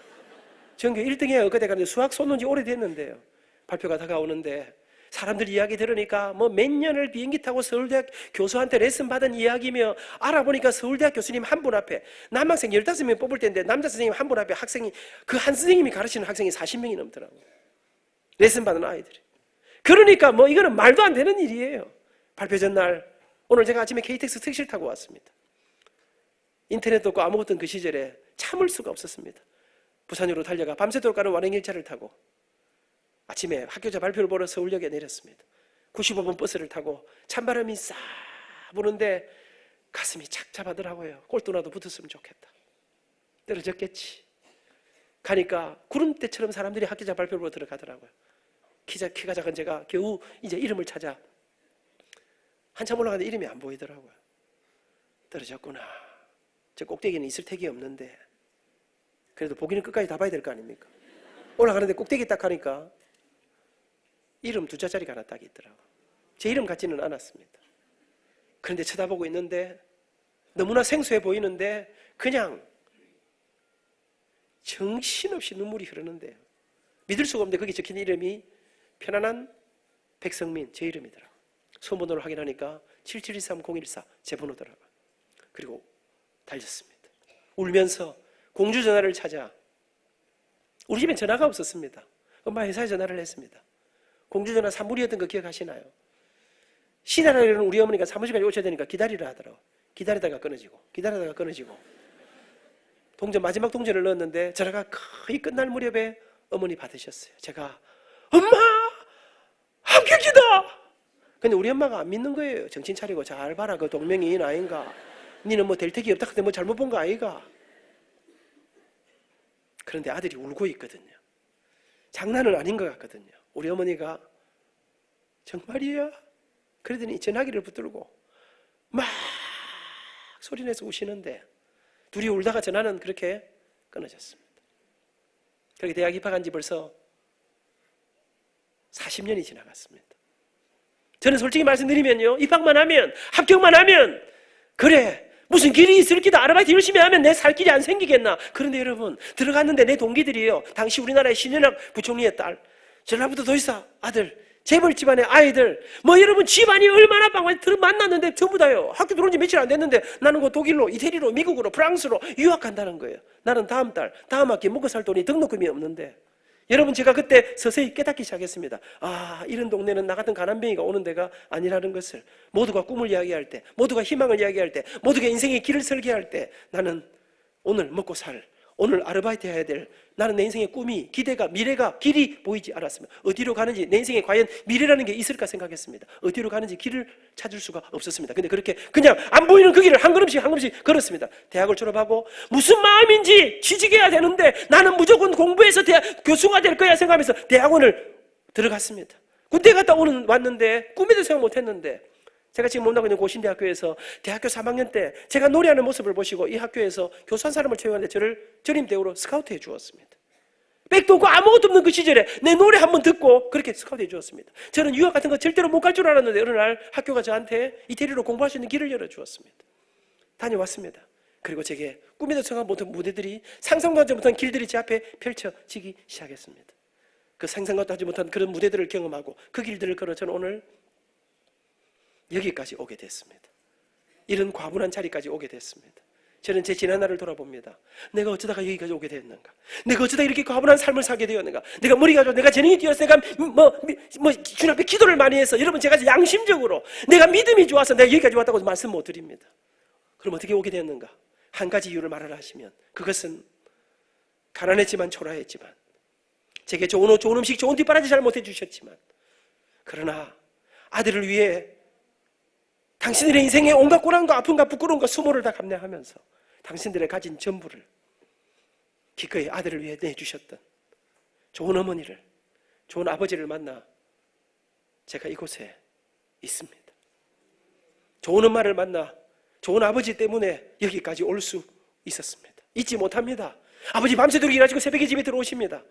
전교 1등해야 의과대학 갔는데 수학 쏟는 지 오래됐는데요. 발표가 다가오는데 사람들 이야기 들으니까 뭐 몇 년을 비행기 타고 서울대학 교수한테 레슨 받은 이야기며 알아보니까 서울대학 교수님 한 분 앞에 남학생 15명 뽑을 텐데 남자 선생님 한 분 앞에 학생이 그 한 선생님이 가르치는 학생이 40명이 넘더라고요. 레슨 받은 아이들이. 그러니까 뭐 이거는 말도 안 되는 일이에요. 발표 전날 오늘 제가 아침에 KTX 택시를 타고 왔습니다. 인터넷도 없고 아무것도 없던 그 시절에 참을 수가 없었습니다. 부산으로 달려가 밤새도록 가는 완행열차를 타고 아침에 학교자 발표를 보러 서울역에 내렸습니다. 95번 버스를 타고 찬바람이 싹 부는데 가슴이 착잡하더라고요. 꼴뚜라도 붙었으면 좋겠다. 떨어졌겠지. 가니까 구름대처럼 사람들이 학교자 발표를 보러 들어가더라고요. 키가 작은 제가 겨우 이제 이름을 찾아 한참 올라가는데 이름이 안 보이더라고요. 떨어졌구나. 저 꼭대기는 있을 택이 없는데 그래도 보기는 끝까지 다 봐야 될 거 아닙니까? 올라가는데 꼭대기 딱 하니까 이름 2자짜리가 하나 딱 있더라고요. 제 이름 같지는 않았습니다. 그런데 쳐다보고 있는데 너무나 생소해 보이는데 그냥 정신없이 눈물이 흐르는데요. 믿을 수가 없는데 거기 적힌 이름이 편안한 백성민 제 이름이더라고요. 소번호를 확인하니까 7723-014 제 번호더라고요. 그리고 달렸습니다. 울면서 공주전화를 찾아 우리 집엔 전화가 없었습니다. 엄마 회사에 전화를 했습니다. 공주전화 산불이었던 거 기억하시나요? 시달하려는 우리 어머니가 사무실까지 오셔야 되니까 기다리라 하더라고요. 기다리다가 끊어지고 기다리다가 끊어지고 마지막 동전을 넣었는데 전화가 거의 끝날 무렵에 어머니 받으셨어요. 제가 엄마 합격이다. 근데 우리 엄마가 안 믿는 거예요. 정신 차리고 잘 봐라. 그 동명이인 아인가. 니는 뭐 될 택이 없다 근데 뭐 잘못 본 거 아이가. 그런데 아들이 울고 있거든요. 장난은 아닌 것 같거든요. 우리 어머니가 정말이야? 그러더니 전화기를 붙들고 막 소리내서 우시는데 둘이 울다가 전화는 그렇게 끊어졌습니다. 그렇게 대학 입학한 지 벌써 40년이 지나갔습니다. 저는 솔직히 말씀드리면요, 입학만 하면, 합격만 하면, 그래, 무슨 길이 있을 기도, 아르바이트 열심히 하면 내 살 길이 안 생기겠나. 그런데 여러분, 들어갔는데 내 동기들이에요. 당시 우리나라의 신현학 부총리의 딸, 전라북도 도지사 아들, 재벌 집안의 아이들, 뭐 여러분 집안이 얼마나 빵빵 만났는데 전부 다요. 학교 들어온 지 며칠 안 됐는데 나는 그 독일로, 이태리로, 미국으로, 프랑스로 유학한다는 거예요. 나는 다음 달, 다음 학기 먹고 살 돈이 등록금이 없는데. 여러분, 제가 그때 서서히 깨닫기 시작했습니다. 아, 이런 동네는 나 같은 가난뱅이가 오는 데가 아니라는 것을. 모두가 꿈을 이야기할 때, 모두가 희망을 이야기할 때, 모두가 인생의 길을 설계할 때, 나는 오늘 먹고 살, 오늘 아르바이트 해야 될, 나는 내 인생의 꿈이, 기대가, 미래가, 길이 보이지 않았습니다. 어디로 가는지, 내 인생에 과연 미래라는 게 있을까 생각했습니다. 어디로 가는지 길을 찾을 수가 없었습니다. 근데 그렇게 그냥 안 보이는 그 길을 한 걸음씩 걸었습니다. 대학을 졸업하고 무슨 마음인지 취직해야 되는데 나는 무조건 공부해서 교수가 될 거야 생각하면서 대학원을 들어갔습니다. 군대 갔다 왔는데 꿈에도 생각 못했는데, 제가 지금 몸나고 있는 고신대학교에서 대학교 3학년 때 제가 노래하는 모습을 보시고 이 학교에서 교수 한 사람을 채용하는데 저를 전임 대우로 스카우트해 주었습니다. 백도 없고 아무것도 없는 그 시절에 내 노래 한번 듣고 그렇게 스카우트해 주었습니다. 저는 유학 같은 거 절대로 못 갈 줄 알았는데 어느 날 학교가 저한테 이태리로 공부할 수 있는 길을 열어주었습니다. 다녀왔습니다. 그리고 제게 꿈에도 생각 못한 무대들이, 상상도 하지 못한 길들이 제 앞에 펼쳐지기 시작했습니다. 그 상상도 하지 못한 그런 무대들을 경험하고 그 길들을 걸어 저는 오늘 여기까지 오게 됐습니다. 이런 과분한 자리까지 오게 됐습니다. 저는 제 지난 날을 돌아봅니다. 내가 어쩌다가 여기까지 오게 됐는가? 내가 어쩌다 이렇게 과분한 삶을 살게 되었는가? 내가 머리가 좋아, 내가 재능이 뛰어서, 내가 주님 앞에 기도를 많이 해서, 여러분 제가 양심적으로 내가 믿음이 좋아서 내가 여기까지 왔다고 말씀 못 드립니다. 그럼 어떻게 오게 됐는가? 한 가지 이유를 말을 하시면, 그것은 가난했지만 초라했지만, 제게 좋은 옷, 좋은 음식, 좋은 뒷바라지 잘 못해 주셨지만, 그러나 아들을 위해 당신들의 인생의 온갖 고난과 아픔과 부끄러움과 수모를 다 감내하면서 당신들의 가진 전부를 기꺼이 아들을 위해 내주셨던 좋은 어머니를, 좋은 아버지를 만나 제가 이곳에 있습니다. 좋은 엄마를 만나 좋은 아버지 때문에 여기까지 올 수 있었습니다. 잊지 못합니다. 아버지 밤새도록 일하시고 새벽에 집에 들어오십니다.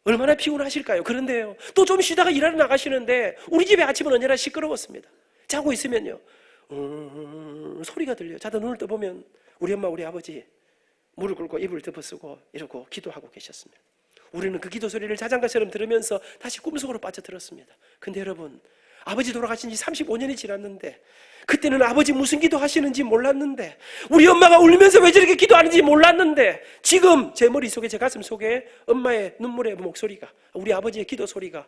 얼마나 피곤하실까요? 그런데요, 또 좀 쉬다가 일하러 나가시는데 우리 집의 아침은 언제나 시끄러웠습니다. 자고 있으면요, 소리가 들려요. 자다 눈을 떠보면 우리 엄마, 우리 아버지 무릎 꿇고 이불을 덮어쓰고 이러고 기도하고 계셨습니다. 우리는 그 기도 소리를 자장가처럼 들으면서 다시 꿈속으로 빠져들었습니다. 근데 여러분, 아버지 돌아가신 지 35년이 지났는데, 그때는 아버지 무슨 기도 하시는지 몰랐는데, 우리 엄마가 울면서 왜 저렇게 기도하는지 몰랐는데, 지금 제 머릿속에, 제 가슴 속에 엄마의 눈물의 목소리가, 우리 아버지의 기도 소리가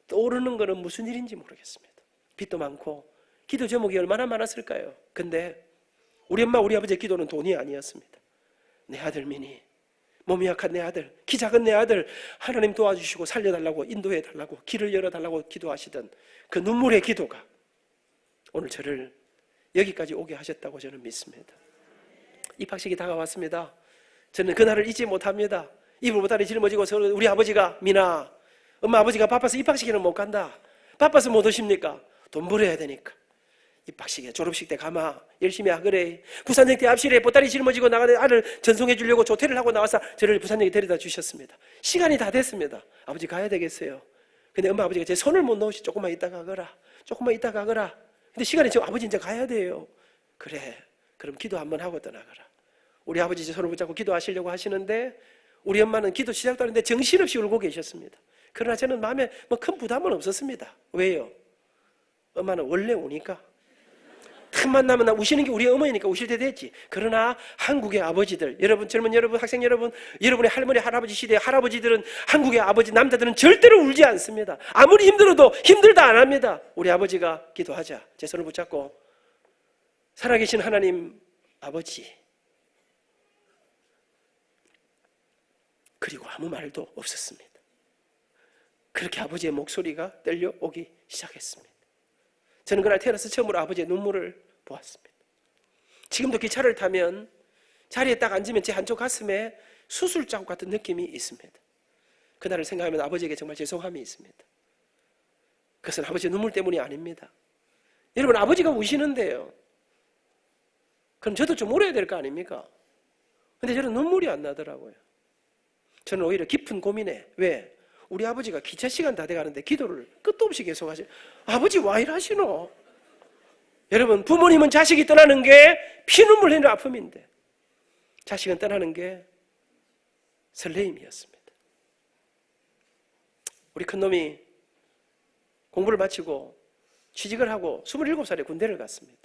떠오르는 것은 무슨 일인지 모르겠습니다. 빚도 많고 기도 제목이 얼마나 많았을까요? 근데 우리 엄마, 우리 아버지의 기도는 돈이 아니었습니다. 내 아들 민이, 몸이 약한 내 아들, 키 작은 내 아들 하나님 도와주시고 살려달라고, 인도해달라고, 길을 열어달라고 기도하시던 그 눈물의 기도가 오늘 저를 여기까지 오게 하셨다고 저는 믿습니다. 입학식이 다가왔습니다. 저는 그날을 잊지 못합니다. 이불 보따리 짊어지고 우리 아버지가, 민아, 엄마 아버지가 바빠서 입학식에는 못 간다. 바빠서 못 오십니까? 돈 벌어야 되니까. 입학식에, 졸업식 때 가마 열심히 하그래. 부산역대 앞실에 보따리 짊어지고 나가는 아들 전송해 주려고 조퇴를 하고 나와서 저를 부산역에 데려다 주셨습니다. 시간이 다 됐습니다. 아버지 가야 되겠어요. 근데 엄마 아버지가 제 손을 못 놓으시, 조금만 이따 가거라, 조금만 이따 가거라. 근데 시간이 지금 아버지 이제 가야 돼요. 그래, 그럼 기도 한번 하고 떠나거라. 우리 아버지 제 손을 붙잡고 기도하시려고 하시는데, 우리 엄마는 기도 시작도 하는데 정신없이 울고 계셨습니다. 그러나 저는 마음에 큰 부담은 없었습니다. 왜요? 엄마는 원래 우니까. 틈만 나면 우시는 게 우리 어머니니까 우실 때 됐지. 그러나 한국의 아버지들, 여러분, 젊은 여러분, 학생 여러분, 여러분의 할머니, 할아버지 시대의 할아버지들은, 한국의 아버지, 남자들은 절대로 울지 않습니다. 아무리 힘들어도 힘들다 안 합니다. 우리 아버지가 기도하자, 제 손을 붙잡고, 살아계신 하나님 아버지, 그리고 아무 말도 없었습니다. 그렇게 아버지의 목소리가 떨려오기 시작했습니다. 저는 그날 태어나서 처음으로 아버지의 눈물을 보았습니다. 지금도 기차를 타면 자리에 딱 앉으면 제 한쪽 가슴에 수술 자국 같은 느낌이 있습니다. 그날을 생각하면 아버지에게 정말 죄송함이 있습니다. 그것은 아버지의 눈물 때문이 아닙니다. 여러분, 아버지가 우시는데요, 그럼 저도 좀 울어야 될 거 아닙니까? 근데 저는 눈물이 안 나더라고요. 저는 오히려 깊은 고민에, 왜? 우리 아버지가 기차 시간 다 돼가는데 기도를 끝도 없이 계속 하시죠. 아버지 와 이러시노? 여러분, 부모님은 자식이 떠나는 게 피눈물 흘리는 아픔인데 자식은 떠나는 게 설레임이었습니다. 우리 큰놈이 공부를 마치고 취직을 하고 27살에 군대를 갔습니다.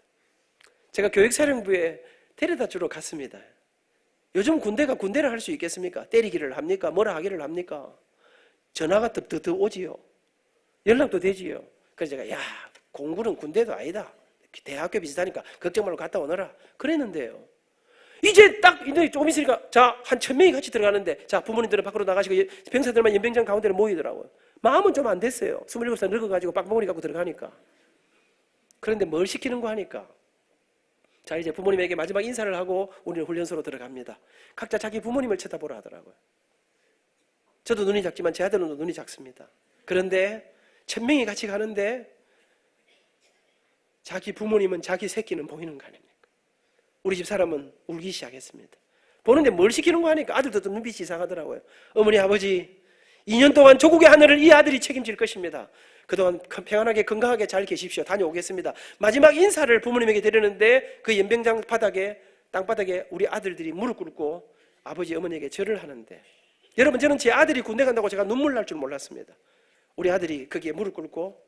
제가 교육사령부에 데려다 주러 갔습니다. 요즘 군대가 군대를 할 수 있겠습니까? 때리기를 합니까? 뭐라 하기를 합니까? 전화가 더 오지요. 연락도 되지요. 그래서 제가 야, 공부는 군대도 아니다. 대학교 비슷하니까 걱정 말고 갔다 오너라. 그랬는데요. 이제 딱 조금 있으니까 자, 한 1000명이 같이 들어가는데 자, 부모님들은 밖으로 나가시고 병사들만 연병장 가운데로 모이더라고요. 마음은 좀 안 됐어요. 27살 늙어가지고 빡멍이 갖고 들어가니까. 그런데 뭘 시키는 거 하니까 자, 이제 부모님에게 마지막 인사를 하고 우리는 훈련소로 들어갑니다. 각자 자기 부모님을 쳐다보라 하더라고요. 저도 눈이 작지만 제 아들은 눈이 작습니다. 그런데 1000명이 같이 가는데 자기 부모님은 자기 새끼는 보이는 거 아닙니까? 우리 집 사람은 울기 시작했습니다. 보는데 뭘 시키는 거 하니까 아들도 좀 눈빛이 이상하더라고요. 어머니 아버지 2년 동안 조국의 하늘을 이 아들이 책임질 것입니다. 그동안 평안하게 건강하게 잘 계십시오. 다녀오겠습니다. 마지막 인사를 부모님에게 드리는데 그 연병장 바닥에 땅바닥에 우리 아들들이 무릎 꿇고 아버지 어머니에게 절을 하는데 여러분 저는 제 아들이 군대 간다고 제가 눈물 날 줄 몰랐습니다. 우리 아들이 거기에 무릎 꿇고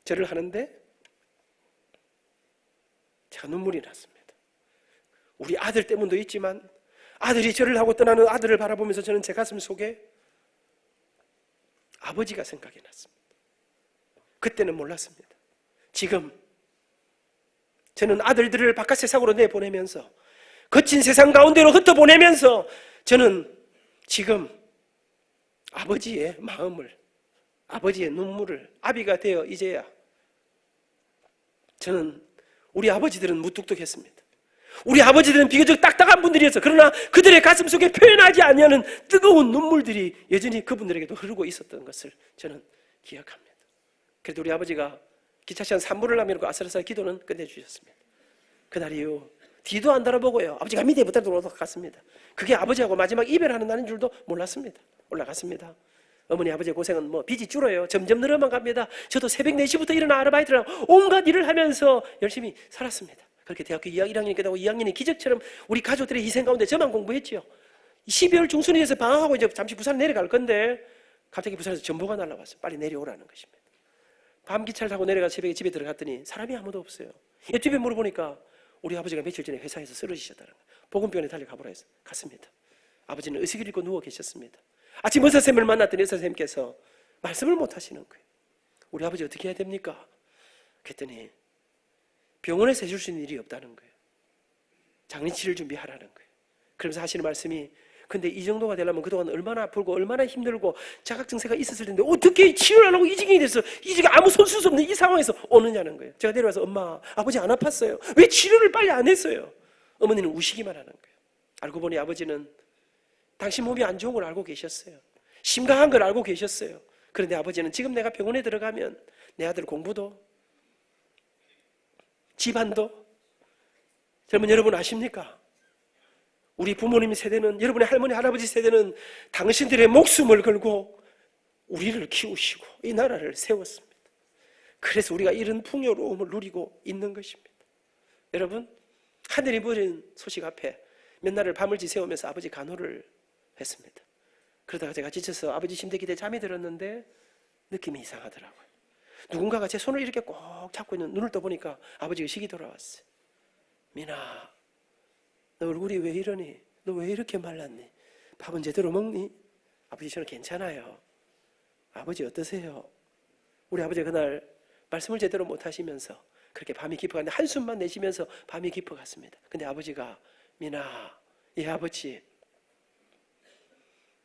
절을 하는데 제가 눈물이 났습니다. 우리 아들 때문도 있지만 아들이 절을 하고 떠나는 아들을 바라보면서 저는 제 가슴 속에 아버지가 생각이 났습니다. 그때는 몰랐습니다. 지금 저는 아들들을 바깥 세상으로 내보내면서 거친 세상 가운데로 흩어보내면서 저는 지금 아버지의 마음을 아버지의 눈물을 아비가 되어 이제야 저는 우리 아버지들은 무뚝뚝했습니다. 우리 아버지들은 비교적 딱딱한 분들이었어. 그러나 그들의 가슴 속에 표현하지 않냐는 뜨거운 눈물들이 여전히 그분들에게도 흐르고 있었던 것을 저는 기억합니다. 그래도 우리 아버지가 기차 시간 3분을 남겨놓고 아슬아슬 기도는 끝내주셨습니다. 그날 이후 뒤도 안 돌아보고요. 아버지가 밑에 붙들고 올라갔습니다. 그게 아버지하고 마지막 이별하는 날인 줄도 몰랐습니다. 올라갔습니다. 어머니 아버지의 고생은 빚이 줄어요. 점점 늘어만 갑니다. 저도 새벽 4시부터 일어나 아르바이트랑 온갖 일을 하면서 열심히 살았습니다. 그렇게 대학교 1학년이 끝나고 2학년이 기적처럼 우리 가족들의 희생 가운데 저만 공부했죠. 12월 중순이 돼서 방학하고 이제 잠시 부산 내려갈 건데 갑자기 부산에서 전보가 날라왔어요. 빨리 내려오라는 것입니다. 밤 기차를 타고 내려가 새벽에 집에 들어갔더니 사람이 아무도 없어요. 집에 물어보니까 우리 아버지가 며칠 전에 회사에서 쓰러지셨다는 거예요. 보건병원에 달려가보라 해서 갔습니다. 아버지는 의식을 잃고 누워 계셨습니다. 아침 의사선생님을 만났더니 의사선생님께서 말씀을 못 하시는 거예요. 우리 아버지 어떻게 해야 됩니까? 그랬더니 병원에서 해줄 수 있는 일이 없다는 거예요. 장례치를 준비하라는 거예요. 그러면서 하시는 말씀이 근데 이 정도가 되려면 그동안 얼마나 아프고 얼마나 힘들고 자각증세가 있었을 텐데 어떻게 치료를 안 하고 이 지경이 됐어? 이 지금 아무 손쓸 수 없는 이 상황에서 오느냐는 거예요. 제가 내려와서 엄마 아버지 안 아팠어요. 왜 치료를 빨리 안 했어요? 어머니는 우시기만 하는 거예요. 알고 보니 아버지는 당신 몸이 안 좋은 걸 알고 계셨어요. 심각한 걸 알고 계셨어요. 그런데 아버지는 지금 내가 병원에 들어가면 내 아들 공부도 집안도 여러분 아십니까? 우리 부모님 세대는 여러분의 할머니 할아버지 세대는 당신들의 목숨을 걸고 우리를 키우시고 이 나라를 세웠습니다. 그래서 우리가 이런 풍요로움을 누리고 있는 것입니다. 여러분 하늘이 버린 소식 앞에 몇 날을 밤을 지새우면서 아버지 간호를 했습니다. 그러다가 제가 지쳐서 아버지 침대 기대에 잠이 들었는데 느낌이 이상하더라고요. 누군가가 제 손을 이렇게 꼭 잡고 있는 눈을 떠보니까 아버지 의식이 돌아왔어요. 민아 너 얼굴이 왜 이러니? 너 왜 이렇게 말랐니? 밥은 제대로 먹니? 아버지 저는 괜찮아요. 아버지 어떠세요? 우리 아버지 그날 말씀을 제대로 못 하시면서 그렇게 밤이 깊어갔는데 한숨만 내쉬면서 밤이 깊어갔습니다. 근데 아버지가 민아 예 아버지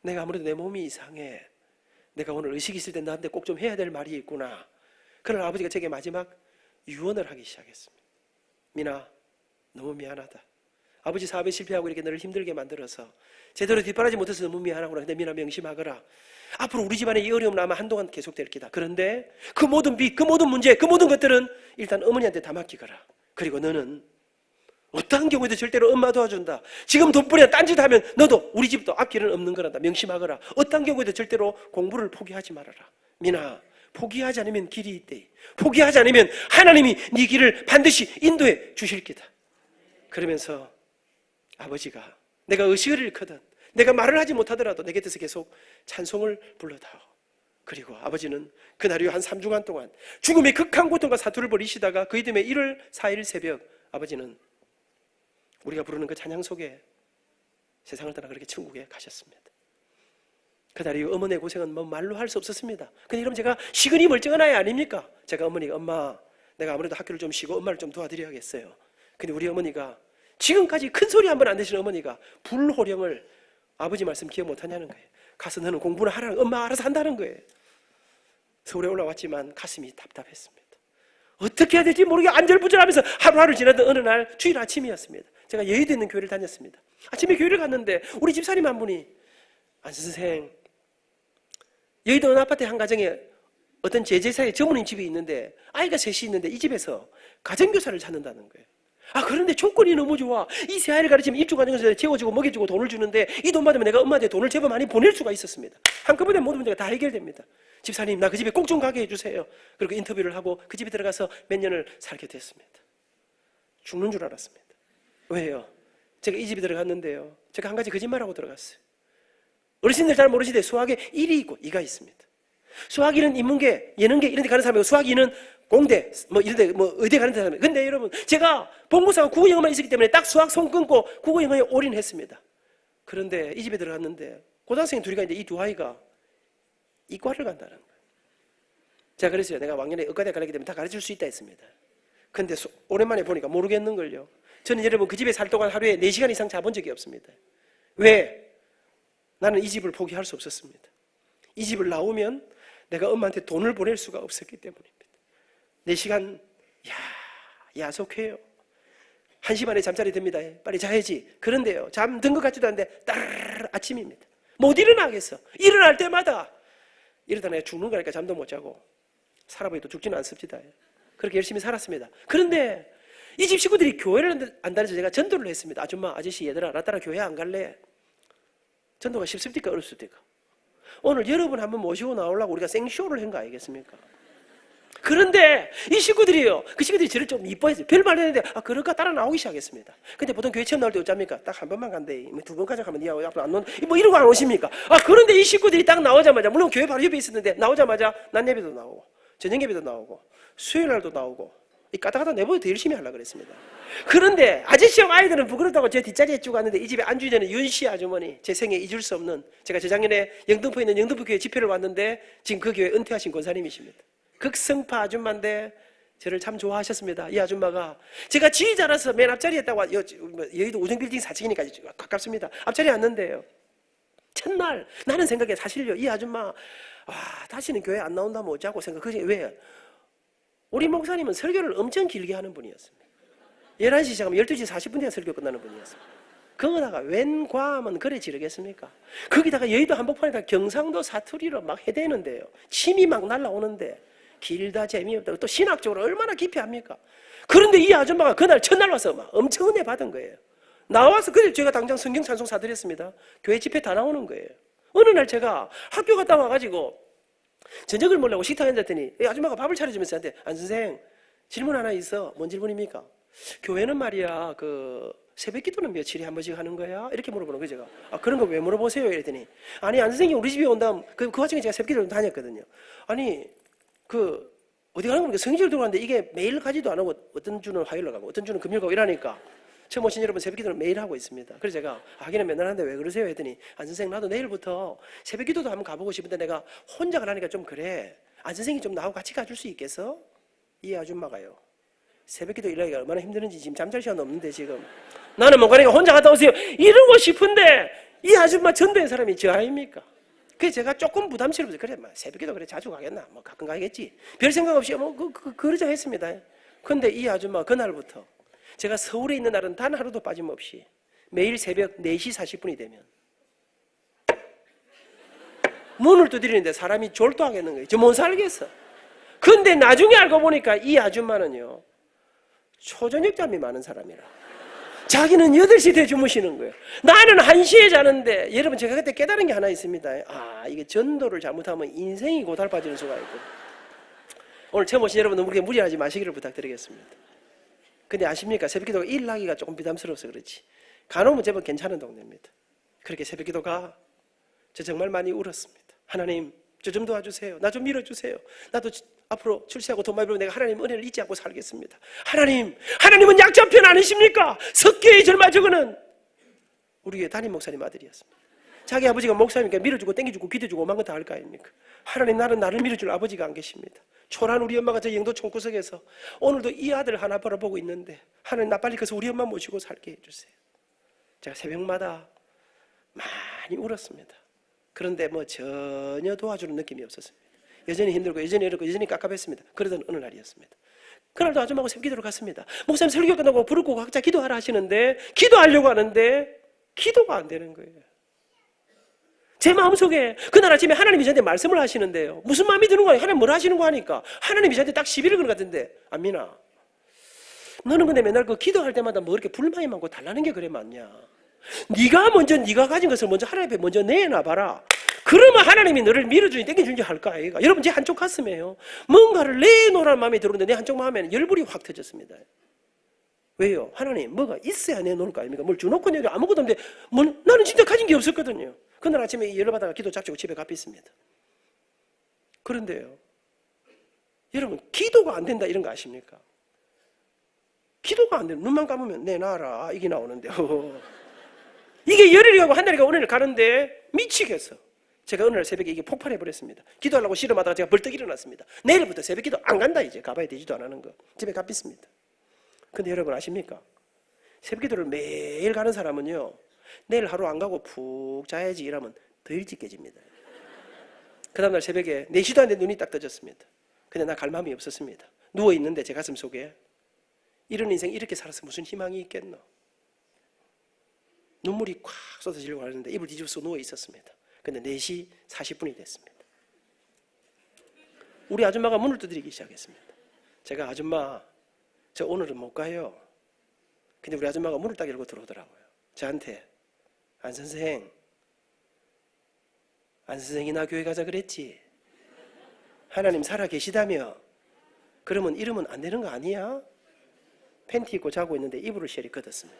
내가 아무래도 내 몸이 이상해. 내가 오늘 의식이 있을 때 나한테 꼭 좀 해야 될 말이 있구나. 그러나 아버지가 제게 마지막 유언을 하기 시작했습니다. 민아 너무 미안하다. 아버지 사업에 실패하고 이렇게 너를 힘들게 만들어서 제대로 뒷바라지 못해서 너무 미안하구나. 근데 민아 명심하거라. 앞으로 우리 집안에 이 어려움은 아마 한동안 계속될 기다. 그런데 그 모든 빚, 그 모든 문제, 그 모든 것들은 일단 어머니한테 다 맡기거라. 그리고 너는 어떠한 경우에도 절대로 엄마 도와준다. 지금 돈벌이나 딴짓하면 너도 우리 집도 앞길은 없는 거란다. 명심하거라. 어떠한 경우에도 절대로 공부를 포기하지 말아라. 민아, 포기하지 않으면 길이 있대. 포기하지 않으면 하나님이 네 길을 반드시 인도해 주실 기다. 그러면서 아버지가 내가 의식을 잃거든 내가 말을 하지 못하더라도 내 곁에서 계속 찬송을 불러다오. 그리고 아버지는 그날 이후 한 3주간 동안 죽음의 극한 고통과 사투를 벌이시다가 그 이듬해 1월 4일 새벽 아버지는 우리가 부르는 그 찬양 속에 세상을 떠나 그렇게 천국에 가셨습니다. 그날 이후 어머니의 고생은 뭐 말로 할 수 없었습니다. 근데 여러분 제가 시근이 멀쩡한 아이 아닙니까? 제가 어머니가 엄마 내가 아무래도 학교를 좀 쉬고 엄마를 좀 도와드려야겠어요. 근데 우리 어머니가 지금까지 큰 소리 한 번 안 내시는 어머니가 불호령을 아버지 말씀 기억 못하냐는 거예요. 가서 너는 공부를 하라는 엄마 알아서 한다는 거예요. 서울에 올라왔지만 가슴이 답답했습니다. 어떻게 해야 될지 모르게 안절부절하면서 하루하루 지나던 어느 날 주일 아침이었습니다. 제가 여의도 있는 교회를 다녔습니다. 아침에 교회를 갔는데 우리 집사님 한 분이 안 선생 여의도 어느 아파트 한 가정에 어떤 제재사의 전무님 집이 있는데 아이가 셋이 있는데 이 집에서 가정교사를 찾는다는 거예요. 그런데 조건이 너무 좋아. 이 세 아이를 가르치면 입주과정에서 재워주고 먹여주고 돈을 주는데 이 돈 받으면 내가 엄마한테 돈을 제법 많이 보낼 수가 있었습니다. 한꺼번에 모든 문제가 다 해결됩니다. 집사님 나 그 집에 꼭 좀 가게 해주세요. 그리고 인터뷰를 하고 그 집에 들어가서 몇 년을 살게 됐습니다. 죽는 줄 알았습니다. 왜요? 제가 이 집에 들어갔는데요 제가 한 가지 거짓말하고 들어갔어요. 어르신들 잘 모르시는데 수학에 1이 있고 2가 있습니다. 수학 1은 인문계, 예능계 이런 데 가는 사람이고 수학 2는 공대, 뭐 이런 데, 뭐 의대 가는 사람이에요. 근데 여러분 제가 본고사가 국어 영어만 있었기 때문에 딱 수학 손 끊고 국어 영어에 올인했습니다. 그런데 이 집에 들어갔는데 고등학생 둘이 가는데 이 두 아이가 이과를 간다는 거예요. 제가 그랬어요. 내가 왕년에 의과대 가기 때문에 다 가르칠 수 있다 했습니다. 근데 오랜만에 보니까 모르겠는걸요. 저는 여러분 그 집에 살 동안 하루에 4시간 이상 자본 적이 없습니다. 왜? 나는 이 집을 포기할 수 없었습니다. 이 집을 나오면 내가 엄마한테 돈을 보낼 수가 없었기 때문입니다. 4시간 야속해요. 1시 반에 잠자리 듭니다. 빨리 자야지. 그런데요 잠든 것 같지도 않은데 따르르 아침입니다. 못 일어나겠어. 일어날 때마다 이러다 내가 죽는 거니까 잠도 못 자고 살아보기도 죽지는 않습니다. 그렇게 열심히 살았습니다. 그런데 이 집 식구들이 교회를 안 다녀서 제가 전도를 했습니다. 아줌마 아저씨 얘들아 나 따라 교회 안 갈래? 전도가 쉽습니까 어렵습니까? 오늘 여러분 한번 모시고 나오려고 우리가 생쇼를 한 거 아니겠습니까? 그런데 이 식구들이요 그 식구들이 저를 좀 이뻐했어요. 별말 했는데 그럴까 따라 나오기 시작했습니다. 근데 보통 교회 처음 나올 때 어쩝니까? 딱 한 번만 간대. 두 번 가져가면 니하고 앞으로 안 놓는 뭐 이러고 안 오십니까? 그런데 이 식구들이 딱 나오자마자 물론 교회 바로 옆에 있었는데 나오자마자 낮 예배도 나오고 저녁 예배도 나오고 수요일 날도 나오고 이 까다가다 내보다 더 열심히 하려고 그랬습니다. 그런데 아저씨하고 아이들은 부끄럽다고 제 뒷자리에 쭉 왔는데 이 집에 안주 전에 윤씨 아주머니 제 생에 잊을 수 없는 제가 재작년에 영등포에 있는 영등포교회 집회를 왔는데 지금 그 교회 은퇴하신 권사님이십니다. 극성파 아줌마인데 저를 참 좋아하셨습니다. 이 아줌마가 제가 지휘자라서 맨 앞자리에 딱 와 여의도 우정빌딩 4층이니까 가깝습니다. 앞자리에 왔는데요 첫날 나는 생각에 사실요 이 아줌마 다시는 교회 안 나온다면 어쩌고 생각. 그게 왜요? 우리 목사님은 설교를 엄청 길게 하는 분이었습니다. 11시 시작하면 12시 40분 뒤에 설교 끝나는 분이었습니다. 거기다가 웬 과하면 그래 지르겠습니까? 거기다가 여의도 한복판에다 경상도 사투리로 막 해대는데요 침이 막 날라오는데 길다 재미없다. 또 신학적으로 얼마나 깊이 합니까? 그런데 이 아줌마가 그날 첫날 와서 막 엄청 은혜 받은 거예요. 나와서 그래 제가 당장 성경 찬송 사드렸습니다. 교회 집회 다 나오는 거예요. 어느 날 제가 학교 갔다 와가지고 저녁을 먹으려고 식당에 앉았더니 이 아줌마가 밥을 차려주면서 저한테 안 선생 질문 하나 있어. 뭔 질문입니까? 교회는 말이야 새벽 기도는 며칠에 한 번씩 하는 거야? 이렇게 물어보는 거예요 제가. 그런 거 왜 물어보세요? 이랬더니 아니 안 선생님 우리 집에 온 다음 그 와중에 제가 새벽 기도를 다녔거든요. 아니 어디 가는 겁니까? 성지를 들고 갔는데 이게 매일 가지도 안 하고 어떤 주는 화요일로 가고 어떤 주는 금요일 가고 이러니까 처음 오신 여러분 새벽 기도를 매일 하고 있습니다. 그래서 제가 하기는 맨날 하는데 왜 그러세요? 했더니 안 선생님 나도 내일부터 새벽 기도도 한번 가보고 싶은데 내가 혼자 가라니까 좀 그래. 안 선생님 좀 나하고 같이 가줄 수 있겠어? 이 아줌마가요 새벽 기도 일하기가 얼마나 힘드는지 지금 잠잘 시간 없는데 지금 나는 못 가니까 혼자 갔다 오세요 이러고 싶은데 이 아줌마 전도한 사람이 저 아닙니까? 그래서 제가 조금 부담스러워서 그래 새벽 기도 그래 자주 가겠나 뭐 가끔 가겠지 별 생각 없이 그러자 했습니다. 그런데 이 아줌마 그날부터 제가 서울에 있는 날은 단 하루도 빠짐없이 매일 새벽 4시 40분이 되면 문을 두드리는데 사람이 졸도하겠는 거예요. 저 못 살겠어. 근데 나중에 알고 보니까 이 아줌마는요 초저녁 잠이 많은 사람이라 자기는 8시에 돼 주무시는 거예요. 나는 1시에 자는데, 여러분 제가 그때 깨달은 게 하나 있습니다. 이게 전도를 잘못하면 인생이 고달파지는 수가 있고. 오늘 처음 오신 여러분은 우리가 무리하지 마시기를 부탁드리겠습니다. 근데 아십니까? 새벽기도가 일하기가 조금 부담스러워서 그렇지, 간혹은 제법 괜찮은 동네입니다. 그렇게 새벽기도가 저 정말 많이 울었습니다. 하나님, 저 좀 도와주세요. 나 좀 밀어주세요. 나도 앞으로 출세하고 돈 많이 벌면 내가 하나님 은혜를 잊지 않고 살겠습니다. 하나님은 약자 편 아니십니까? 석계의 절마 저거는 우리 교회 담임 목사님 아들이었습니다. 자기 아버지가 목사님이니까 밀어주고 땡겨주고 기대주고 오만 거 다 할 거 아닙니까? 하나님, 나를 밀어줄 아버지가 안 계십니다. 초라한 우리 엄마가 저 영도 총구석에서 오늘도 이 아들 하나 바라보고 있는데, 하나님, 나 빨리 가서 우리 엄마 모시고 살게 해주세요. 제가 새벽마다 많이 울었습니다. 그런데 전혀 도와주는 느낌이 없었습니다. 여전히 힘들고 여전히 어렵고 여전히 깝깝했습니다. 그러던 어느 날이었습니다. 그날도 아줌마하고 새벽기도를 갔습니다. 목사님 설교 끝나고 부르고 각자 기도하라 하시는데, 기도하려고 하는데 기도가 안 되는 거예요. 제 마음속에 그날 아침에 하나님이 저한테 말씀을 하시는데요, 무슨 마음이 드는 거예요? 하나님 뭘 하시는 거 하니까 하나님이 저한테 딱 시비를 거는 것 같은데, 안민아, 너는 근데 맨날 그 기도할 때마다 뭐 이렇게 불만이 많고 달라는 게 그래 많냐? 네가 가진 것을 먼저 하나님 앞에 먼저 내놔봐라. 그러면 하나님이 너를 밀어주니 땡겨주니 할까 아이가. 여러분, 제 한쪽 가슴에요, 뭔가를 내놓으라는 마음이 들어오는데 내 한쪽 마음에는 열불이 확 터졌습니다. 왜요? 하나님, 뭐가 있어야 내놓을 거 아닙니까? 뭘 주놓고 내려 아무것도 없는데, 나는 진짜 가진 게 없었거든요. 그날 아침에 열받아가 기도 잡치고 집에 갚았습니다. 그런데요, 여러분, 기도가 안 된다 이런 거 아십니까? 기도가 안 되면 눈만 감으면 내놔라 이게 나오는데, 이게 열흘이 가고 한 달이 가고 오늘 가는데 미치겠어. 제가 어느 날 새벽에 이게 폭발해 버렸습니다. 기도하려고 씨름하다가 제가 벌떡 일어났습니다. 내일부터 새벽 기도 안 간다, 이제 가봐야 되지도 않는 거. 집에 갚았습니다. 근데 여러분 아십니까? 새벽 기도를 매일 가는 사람은요, 내일 하루 안 가고 푹 자야지 이러면 더 일찍 깨집니다. 그 다음날 새벽에 4시도 안 된 눈이 딱 떠졌습니다. 근데 나 갈 마음이 없었습니다. 누워있는데 제 가슴 속에, 이런 인생 이렇게 살아서 무슨 희망이 있겠노? 눈물이 콱 쏟아지려고 하는데 이불 뒤집어서 누워 있었습니다. 근데 4시 40분이 됐습니다. 우리 아줌마가 문을 두드리기 시작했습니다. 제가, 아줌마, 저 오늘은 못 가요. 근데 우리 아줌마가 문을 딱 열고 들어오더라고요. 저한테, 안 선생이 나 교회 가자 그랬지? 하나님 살아 계시다며? 그러면 이러면 안 되는 거 아니야? 팬티 입고 자고 있는데 이불을 쉐리 걷었습니다.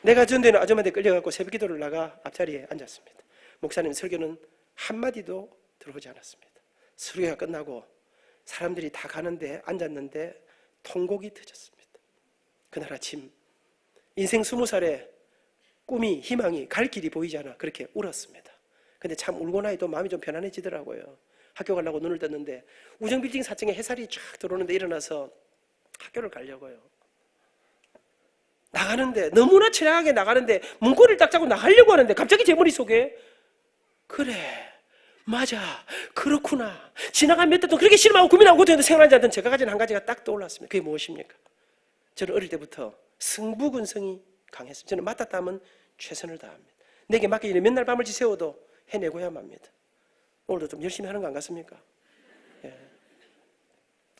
내가 전도에는 아줌마한테 끌려가고 새벽 기도를 나가 앞자리에 앉았습니다. 목사님 설교는 한마디도 들어오지 않았습니다. 설교가 끝나고 사람들이 다 가는데 앉았는데 통곡이 터졌습니다. 그날 아침 인생 20살에 꿈이, 희망이, 갈 길이 보이지 않아 그렇게 울었습니다. 근데 참 울고 나니 또 마음이 좀 편안해지더라고요. 학교 가려고 눈을 떴는데 우정빌딩 4층에 햇살이 쫙 들어오는데 일어나서 학교를 가려고요. 나가는데, 너무나 처량하게 나가는데 문고리를 딱 잡고 나가려고 하는데 갑자기 제 머릿속에, 그래, 맞아, 그렇구나, 지나간 몇 달 동안 그렇게 싫어하고 고민하고 고통해도 생각하지 않던 제가 가진 한 가지가 딱 떠올랐습니다. 그게 무엇입니까? 저는 어릴 때부터 승부근성이 강했습니다. 저는 맡았다 하면 최선을 다합니다. 내게 맡기기 전에 맨날 밤을 지새워도 해내고야 맙니다. 오늘도 좀 열심히 하는 거 안 같습니까? 예.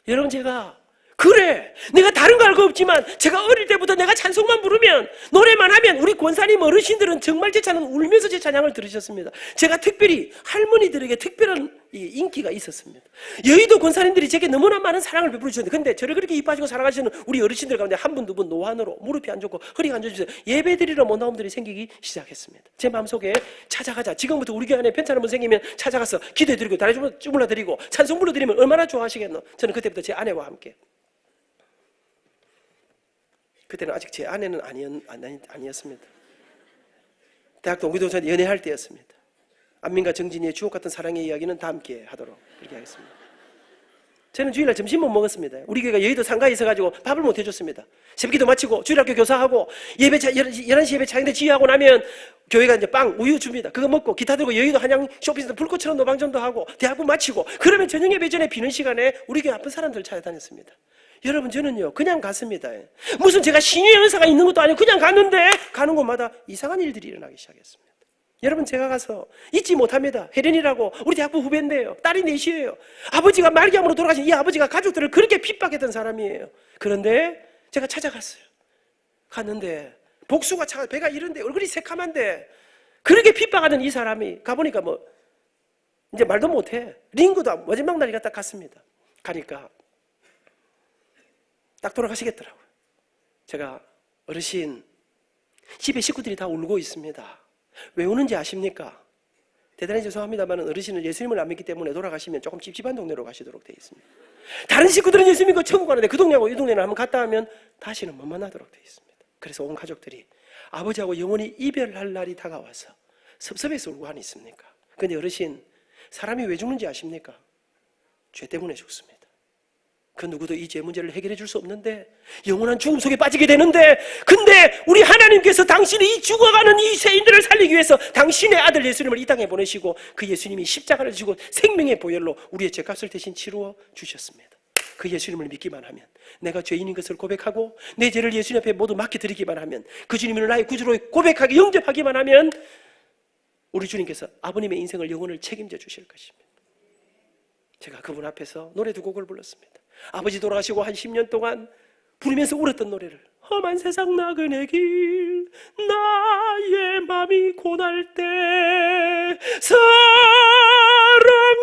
여러분, 제가 그래, 내가 다른 거 알 거 없지만 제가 어릴 때부터 내가 찬송만 부르면, 노래만 하면 우리 권사님 어르신들은 정말 제 찬양 울면서 제 찬양을 들으셨습니다. 제가 특별히 할머니들에게 특별한 인기가 있었습니다. 여의도 권사님들이 제게 너무나 많은 사랑을 베풀어 주셨는데, 근데 저를 그렇게 이뻐하시고 사랑하시는 우리 어르신들 가운데 한 분, 두 분 노안으로 무릎이 안 좋고 허리가 안 좋으셔서 예배 드리러 못 나온 분들이 생기기 시작했습니다. 제 마음속에 찾아가자, 지금부터 우리 교회 안에 편찮은 분 생기면 찾아가서 기도해드리고 다리 주물러드리고 찬송 불러드리면 얼마나 좋아하시겠노? 저는 그때부터 제 아내와 함께, 그때는 아직 제 아내는 아니었습니다. 대학 동기동창 연애할 때였습니다. 안민과 정진이의 주옥 같은 사랑의 이야기는 다 함께 하도록 그렇게 하겠습니다. 저는 주일날 점심 못 먹었습니다. 우리 교회가 여의도 상가에 있어가지고 밥을 못 해줬습니다. 새벽기도 마치고 주일학교 교사하고 11시 예배 차인데 지휘하고 나면 교회가 이제 빵, 우유 줍니다. 그거 먹고 기타 들고 여의도 한양 쇼핑센터 불꽃처럼 노방전도 하고 대학부 마치고, 그러면 저녁 예배 전에 비는 시간에 우리 교회 아픈 사람들 찾아다녔습니다. 여러분, 저는요 그냥 갔습니다. 무슨 제가 신유의 은사가 있는 것도 아니고 그냥 갔는데 가는 곳마다 이상한 일들이 일어나기 시작했습니다. 여러분, 제가 가서 잊지 못합니다. 혜련이라고 우리 대학부 후배인데요, 딸이 넷이에요. 아버지가 말기암으로 돌아가신 이 아버지가 가족들을 그렇게 핍박했던 사람이에요. 그런데 제가 찾아갔어요. 갔는데 복수가 차가 배가 이런데 얼굴이 새카만데 그렇게 핍박하는 이 사람이 가보니까 뭐 이제 말도 못해. 링구도 마지막 날이 딱 갔습니다. 가니까 딱 돌아가시겠더라고요. 제가 어르신 집에 식구들이 다 울고 있습니다. 왜 우는지 아십니까? 대단히 죄송합니다만 어르신은 예수님을 안 믿기 때문에 돌아가시면 조금 찝찝한 동네로 가시도록 되어 있습니다. 다른 식구들은 예수 믿고 천국 가는데 그 동네하고 이 동네를 한번 갔다 하면 다시는 못 만나도록 되어 있습니다. 그래서 온 가족들이 아버지하고 영원히 이별할 날이 다가와서 섭섭해서 울고 하니 있습니까? 그런데 어르신, 사람이 왜 죽는지 아십니까? 죄 때문에 죽습니다. 그 누구도 이 죄 문제를 해결해 줄 수 없는데 영원한 죽음 속에 빠지게 되는데, 근데 우리 하나님께서 당신이 이 죽어가는 이 세인들을 살리기 위해서 당신의 아들 예수님을 이 땅에 보내시고 그 예수님이 십자가를 지고 생명의 보혈로 우리의 죄값을 대신 치루어 주셨습니다. 그 예수님을 믿기만 하면, 내가 죄인인 것을 고백하고 내 죄를 예수님 앞에 모두 맡겨드리기만 하면, 그 주님을 나의 구주로 고백하게 영접하기만 하면 우리 주님께서 아버님의 인생을 영혼을 책임져 주실 것입니다. 제가 그분 앞에서 노래 두 곡을 불렀습니다. 아버지 돌아가시고 한 10년 동안 부르면서 울었던 노래를, 험한 세상 나그네 길 나의 맘이 고날 때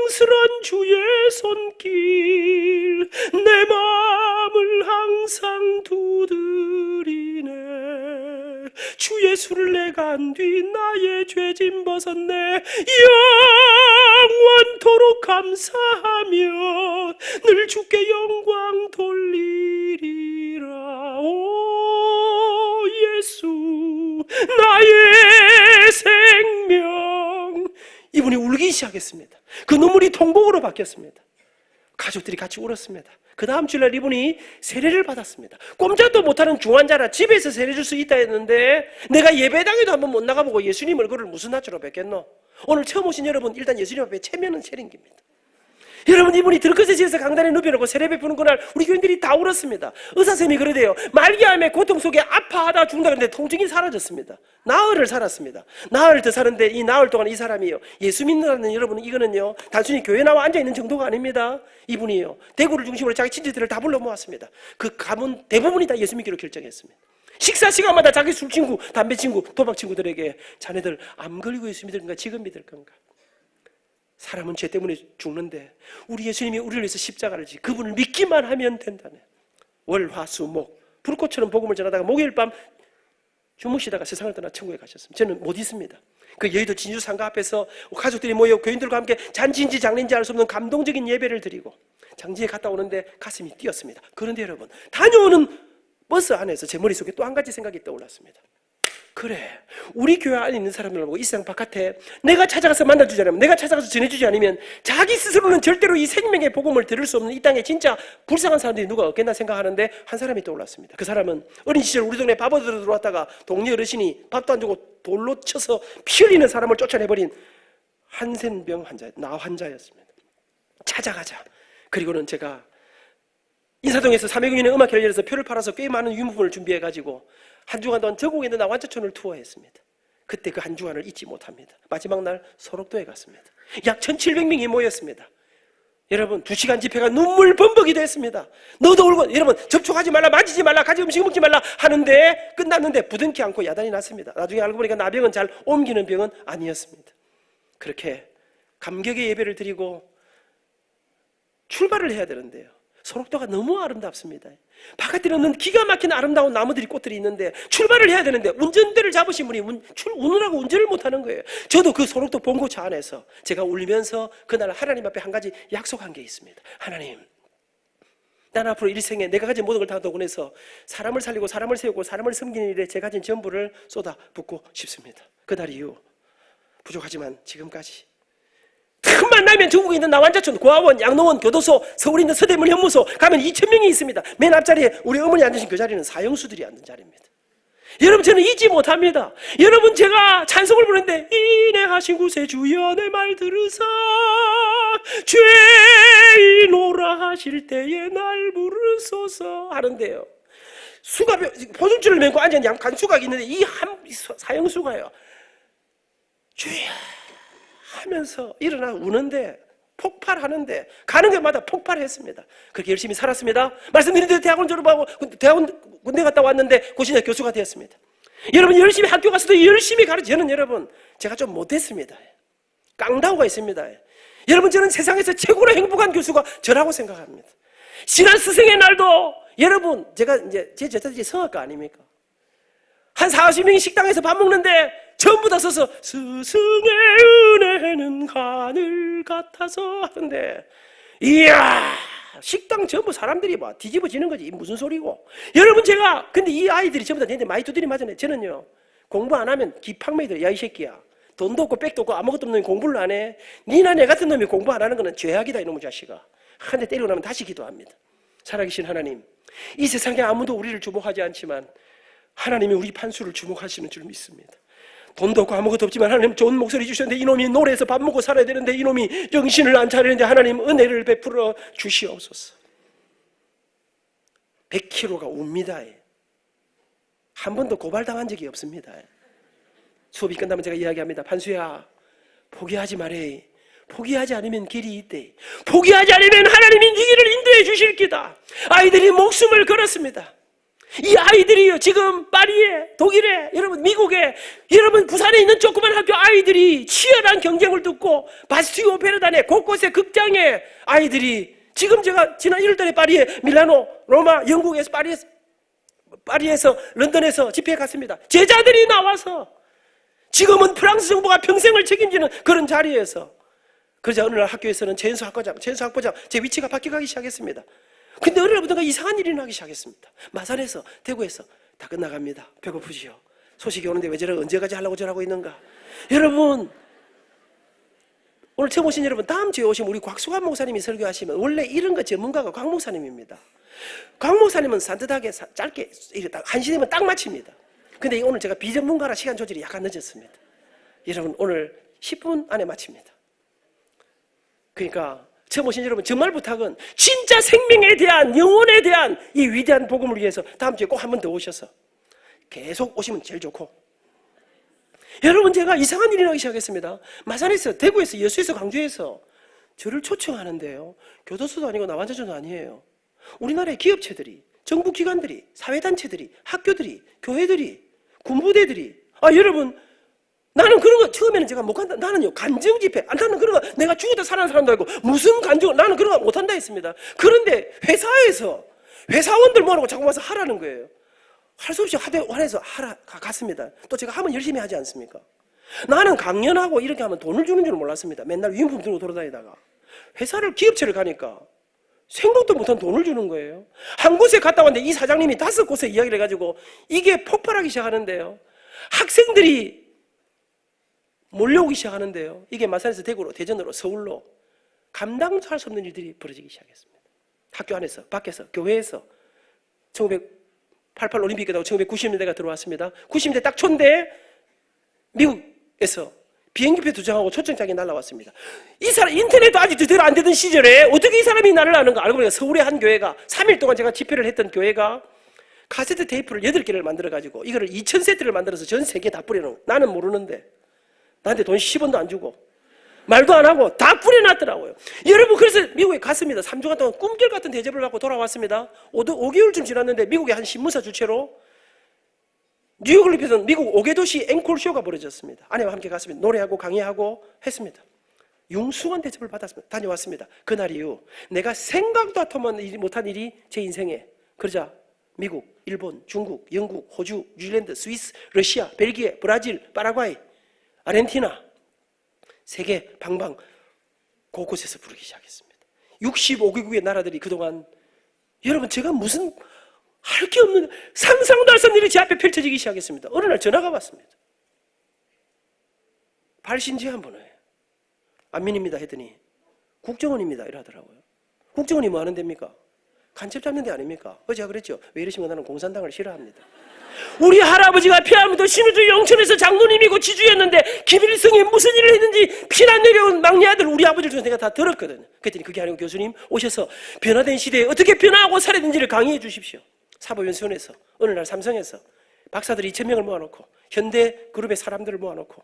사랑스런 주의 손길 내 맘을 항상 두드리네. 주 예수를 내가 안 뒤 나의 죄짐 벗었네. 영원토록 감사하며 늘 주께 영광 돌리리라. 오 예수 나의 생명. 이분이 울기 시작했습니다. 그 눈물이 통곡으로 바뀌었습니다. 가족들이 같이 울었습니다. 그 다음 주일날 이분이 세례를 받았습니다. 꼼짝도 못하는 중환자라 집에서 세례 줄 수 있다 했는데 내가 예배당에도 한번 못 나가보고 예수님 얼굴을 무슨 낯으로 뵙겠노? 오늘 처음 오신 여러분, 일단 예수님 앞에 체면은 체링깁니다. 여러분, 이분이 들것에 지어서 강단에 눕혀놓고 세례 베푸는 그날 우리 교인들이 다 울었습니다. 의사쌤이 그러대요. 말기암의 고통 속에 아파하다 죽는다 그랬는데 통증이 사라졌습니다. 나흘을 살았습니다. 나흘 더 사는데 이 나흘 동안 이 사람이요, 예수 믿는다는 여러분, 이거는요 단순히 교회 나와 앉아있는 정도가 아닙니다. 이분이요 대구를 중심으로 자기 친지들을 다 불러 모았습니다. 그 가문 대부분이 다 예수 믿기로 결정했습니다. 식사 시간마다 자기 술 친구, 담배 친구, 도박 친구들에게 자네들 암 걸리고 예수 믿을 건가 지금 믿을 건가? 사람은 죄 때문에 죽는데 우리 예수님이 우리를 위해서 십자가를 지, 그분을 믿기만 하면 된다네. 월, 화, 수, 목 불꽃처럼 복음을 전하다가 목요일 밤 주무시다가 세상을 떠나 천국에 가셨습니다. 저는 못 잊습니다. 그 여의도 진주상가 앞에서 가족들이 모여 교인들과 함께 잔치인지 장례인지 알 수 없는 감동적인 예배를 드리고 장지에 갔다 오는데 가슴이 뛰었습니다. 그런데 여러분, 다녀오는 버스 안에서 제 머릿속에 또 한 가지 생각이 떠올랐습니다. 그래, 우리 교회 안에 있는 사람들을 보고 이 세상 바깥에 내가 찾아가서 만나주지 않으면, 내가 찾아가서 전해주지 않으면 자기 스스로는 절대로 이 생명의 복음을 들을 수 없는 이 땅에 진짜 불쌍한 사람들이 누가 없겠나 생각하는데 한 사람이 떠올랐습니다. 그 사람은 어린 시절 우리 동네 밥 얻으러 들어왔다가 동네 어르신이 밥도 안 주고 돌로 쳐서 피 흘리는 사람을 쫓아내버린 한센병 환자, 나 환자였습니다. 찾아가자. 그리고는 제가 인사동에서 3회공연의 음악회를 열어서 표를 팔아서 꽤 많은 유무품을 준비해가지고 한 주간 동안 전국에 있는 나환자촌을 투어했습니다. 그때 그 한 주간을 잊지 못합니다. 마지막 날 소록도에 갔습니다. 약 1700명이 모였습니다. 여러분, 2시간 집회가 눈물 범벅이도 했습니다. 너도 울고, 여러분 접촉하지 말라, 만지지 말라, 가지 음식 먹지 말라 하는데 끝났는데 부둥키 않고 야단이 났습니다. 나중에 알고 보니까 나병은 잘 옮기는 병은 아니었습니다. 그렇게 감격의 예배를 드리고 출발을 해야 되는데요, 소록도가 너무 아름답습니다. 바깥에는 기가 막힌 아름다운 나무들이, 꽃들이 있는데 출발을 해야 되는데 운전대를 잡으신 분이 우느라고 운전을 못하는 거예요. 저도 그 소록도 봉고차 안에서 제가 울면서 그날 하나님 앞에 한 가지 약속한 게 있습니다. 하나님, 난 앞으로 일생에 내가 가진 모든 걸 다 동원해서 사람을 살리고 사람을 세우고 사람을 섬기는 일에 제가 가진 전부를 쏟아붓고 싶습니다. 그날 이후 부족하지만 지금까지 틈만 나면 전국에 있는 나환자촌, 고아원, 양로원, 교도소, 서울에 있는 서대문 현무소 가면 2000명이 있습니다. 맨 앞자리에 우리 어머니 앉으신 그 자리는 사형수들이 앉은 자리입니다. 여러분, 저는 잊지 못합니다. 여러분, 제가 찬송을 부르는데 인내하신 구세주여 내 말 들으사 죄인오라 하실 때에 날 부르소서 하는데요, 포승줄을 메고 앉은 간수각이 있는데 이 한 사형수가요, 주여 하면서 일어나 우는데, 폭발하는데 가는 곳마다 폭발했습니다. 그렇게 열심히 살았습니다. 말씀드린 대로 대학원 졸업하고 대학원 군대 갔다 왔는데 고시대 교수가 되었습니다. 여러분 열심히 학교 가서도 열심히 저는 여러분 제가 좀 못했습니다. 깡다구가 있습니다. 여러분 저는 세상에서 최고로 행복한 교수가 저라고 생각합니다. 지난 스승의 날도 여러분 제가 이제 제 제자들이 성악가 아닙니까? 한 40명이 식당에서 밥 먹는데 전부 다 서서 스승의 은혜는 하늘 같아서 하던데, 이야 식당 전부 사람들이 막 뒤집어지는 거지. 무슨 소리고. 여러분 제가 근데 이 아이들이 전부 다 내한테 많이 두드리 맞았네. 저는요 공부 안 하면 기팡맹이들, 야 이 새끼야 돈도 없고 백도 없고 아무것도 없는 놈이 공부를 안 해. 니나 내 같은 놈이 공부 안 하는 거는 죄악이다 이놈의 자식아. 한 대 때리고 나면 다시 기도합니다. 살아계신 하나님, 이 세상에 아무도 우리를 주목하지 않지만 하나님이 우리 판수를 주목하시는 줄 믿습니다. 돈도 없고 아무것도 없지만 하나님 좋은 목소리 주셨는데 이놈이 노래해서 밥 먹고 살아야 되는데 이놈이 정신을 안 차리는데 하나님 은혜를 베풀어 주시옵소서. 100kg가 웁니다. 한 번도 고발당한 적이 없습니다. 수업이 끝나면 제가 이야기합니다. 판수야 포기하지 말해. 포기하지 않으면 길이 있대. 포기하지 않으면 하나님이 네 길을 인도해 주실 기다. 아이들이 목숨을 걸었습니다. 이 아이들이요 지금 파리에, 독일에, 여러분 미국에, 여러분 부산에 있는 조그만 학교 아이들이 치열한 경쟁을 듣고 바스티오 오페라단에 곳곳에 극장에 아이들이 지금 제가 지난 1월달에 파리에, 밀라노, 로마, 영국에서 파리에서 런던에서 집회에 갔습니다. 제자들이 나와서 지금은 프랑스 정부가 평생을 책임지는 그런 자리에서, 그러자 어느 날 학교에서는 최연소 학부장 제 위치가 바뀌어가기 시작했습니다. 근데 어느 날부터 이상한 일이 나기 시작했습니다. 마산에서, 대구에서 다 끝나갑니다. 배고프지요. 소식이 오는데 왜 저러고 언제까지 하려고 저러고 있는가. 여러분 오늘 처음 오신 여러분, 다음 주에 오시면 우리 곽수관 목사님이 설교하시면 원래 이런 거 전문가가 곽 목사님입니다. 곽 목사님은 산뜻하게 짧게 한 시대면 딱 마칩니다. 근데 오늘 제가 비전문가라 시간 조절이 약간 늦었습니다. 여러분 오늘 10분 안에 마칩니다. 그러니까 처음 오신 여러분 정말 부탁은 진짜 생명에 대한, 영혼에 대한 이 위대한 복음을 위해서 다음 주에 꼭 한 번 더 오셔서 계속 오시면 제일 좋고. 여러분 제가 이상한 일이 나기 시작했습니다. 마산에서, 대구에서, 여수에서, 광주에서 저를 초청하는데요 교도소도 아니고 나환자조도 아니에요. 우리나라의 기업체들이, 정부기관들이, 사회단체들이, 학교들이, 교회들이, 군부대들이, 여러분 나는 그런 거 처음에는 제가 못 간다. 나는요 간증 집회, 나는 그런 거 내가 죽었다 살아난 사람도 아니고 무슨 간증을, 나는 그런 거 못한다 했습니다. 그런데 회사에서 회사원들 모아놓고 자꾸 와서 하라는 거예요. 할 수 없이 화내서 갔습니다. 또 제가 하면 열심히 하지 않습니까? 나는 강연하고 이렇게 하면 돈을 주는 줄 몰랐습니다. 맨날 위임품 들고 돌아다니다가 회사를, 기업체를 가니까 생각도 못한 돈을 주는 거예요. 한 곳에 갔다 왔는데 이 사장님이 5곳에 이야기를 해가지고 이게 폭발하기 시작하는데요, 학생들이 몰려오기 시작하는데요, 이게 마산에서 대구로, 대전으로, 서울로 감당할 수 없는 일들이 벌어지기 시작했습니다. 학교 안에서, 밖에서, 교회에서. 1988 올림픽 끝나고 1990년대가 들어왔습니다. 90년대 딱 초인데 미국에서 비행기표 2장하고 초청장이 날라왔습니다. 이 사람 인터넷도 아직 제대로 안 되던 시절에 어떻게 이 사람이 나를 아는가. 알고 보니까 서울의 한 교회가, 3일 동안 제가 집회를 했던 교회가 카세트 테이프를 8개를 만들어가지고 이거를 2000세트를 만들어서 전 세계에 다 뿌려놓은, 나는 모르는데 나한테 돈 10원도 안 주고 말도 안 하고 다 뿌려놨더라고요. 여러분 그래서 미국에 갔습니다. 3주간 동안 꿈결 같은 대접을 받고 돌아왔습니다. 5개월쯤 지났는데 미국의 한 신문사 주최로 뉴올리언스에서 미국 5개 도시 앵콜쇼가 벌어졌습니다. 아내와 함께 갔습니다. 노래하고 강의하고 했습니다. 융숭한 대접을 받았습니다. 다녀왔습니다. 그날 이후 내가 생각도 못한 일이 제 인생에, 그러자 미국, 일본, 중국, 영국, 호주, 뉴질랜드, 스위스, 러시아, 벨기에, 브라질, 파라과이, 아르헨티나, 세계 방방 곳곳에서 부르기 시작했습니다. 65개국의 나라들이 그동안, 여러분 제가 무슨 할 게 없는, 상상도 할 수 없는 일이 제 앞에 펼쳐지기 시작했습니다. 어느 날 전화가 왔습니다. 발신지한 번호예요. 안민입니다 했더니 국정원입니다 이러더라고요. 국정원이 뭐 하는 데입니까? 간첩 잡는 데 아닙니까? 어제가 그랬죠. 왜 이러시면 나는 공산당을 싫어합니다. 우리 할아버지가 피하면도 신우주 영천에서 장로님이고 지주였는데 김일성이 무슨 일을 했는지 피난 내려온 막내 아들 우리 아버지를 통해서 내가 다 들었거든요. 그랬더니 그게 아니고 교수님 오셔서 변화된 시대에 어떻게 변화하고 살아야 되는지를 강의해 주십시오. 사법연수원에서 어느 날 삼성에서 박사들 2000명을 모아놓고 현대그룹의 사람들을 모아놓고,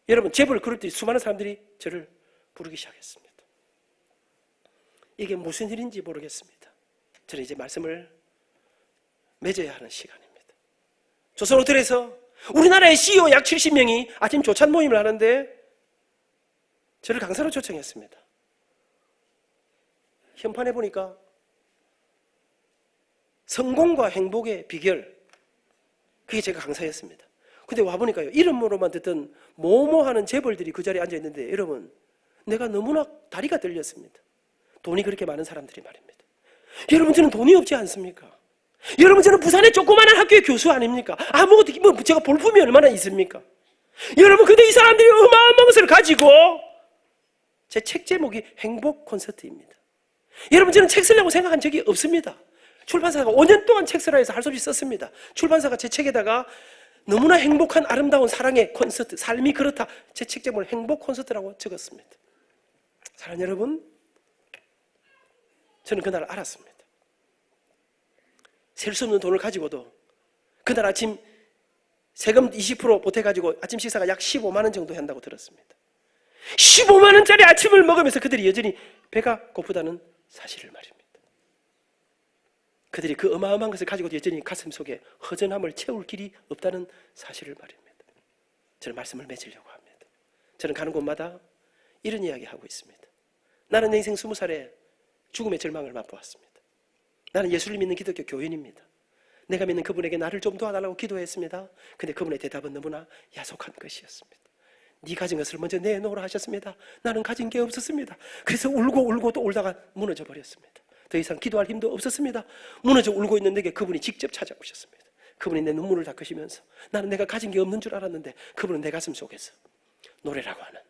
여러분 재벌 그룹들이, 수많은 사람들이 저를 부르기 시작했습니다. 이게 무슨 일인지 모르겠습니다. 저는 이제 말씀을 맺어야 하는 시간입니다. 조선호텔에서 우리나라의 CEO 약 70명이 아침 조찬 모임을 하는데 저를 강사로 초청했습니다. 현판에 보니까 성공과 행복의 비결, 그게 제가 강사였습니다. 근데 와보니까요, 이름으로만 듣던 뭐뭐하는 재벌들이 그 자리에 앉아있는데, 여러분, 내가 너무나 다리가 떨렸습니다. 돈이 그렇게 많은 사람들이 말입니다. 여러분, 저는 돈이 없지 않습니까? 여러분, 저는 부산의 조그마한 학교의 교수 아닙니까? 아무것도, 제가 볼품이 얼마나 있습니까? 여러분, 근데 이 사람들이 어마어마한 것을 가지고 제 책 제목이 행복 콘서트입니다. 여러분, 저는 책 쓰려고 생각한 적이 없습니다. 출판사가 5년 동안 책 쓰라 해서 할 수 없이 썼습니다. 출판사가 제 책에다가 너무나 행복한 아름다운 사랑의 콘서트, 삶이 그렇다, 제 책 제목을 행복 콘서트라고 적었습니다. 사랑하는 여러분, 저는 그날 알았습니다. 셀 수 없는 돈을 가지고도 그날 아침 세금 20% 보태가지고 아침 식사가 약 15만 원 정도 한다고 들었습니다. 15만 원짜리 아침을 먹으면서 그들이 여전히 배가 고프다는 사실을 말입니다. 그들이 그 어마어마한 것을 가지고도 여전히 가슴 속에 허전함을 채울 길이 없다는 사실을 말입니다. 저는 말씀을 맺으려고 합니다. 저는 가는 곳마다 이런 이야기 하고 있습니다. 나는 내 인생 20살에 죽음의 절망을 맛보았습니다. 나는 예수를 믿는 기독교 교인입니다. 내가 믿는 그분에게 나를 좀 도와달라고 기도했습니다. 근데 그분의 대답은 너무나 야속한 것이었습니다. 네 가진 것을 먼저 내놓으라 하셨습니다. 나는 가진 게 없었습니다. 그래서 울고 또 울다가 무너져 버렸습니다. 더 이상 기도할 힘도 없었습니다. 무너져 울고 있는 내게 그분이 직접 찾아오셨습니다. 그분이 내 눈물을 닦으시면서 나는 내가 가진 게 없는 줄 알았는데 그분은 내 가슴 속에서 노래라고 하는,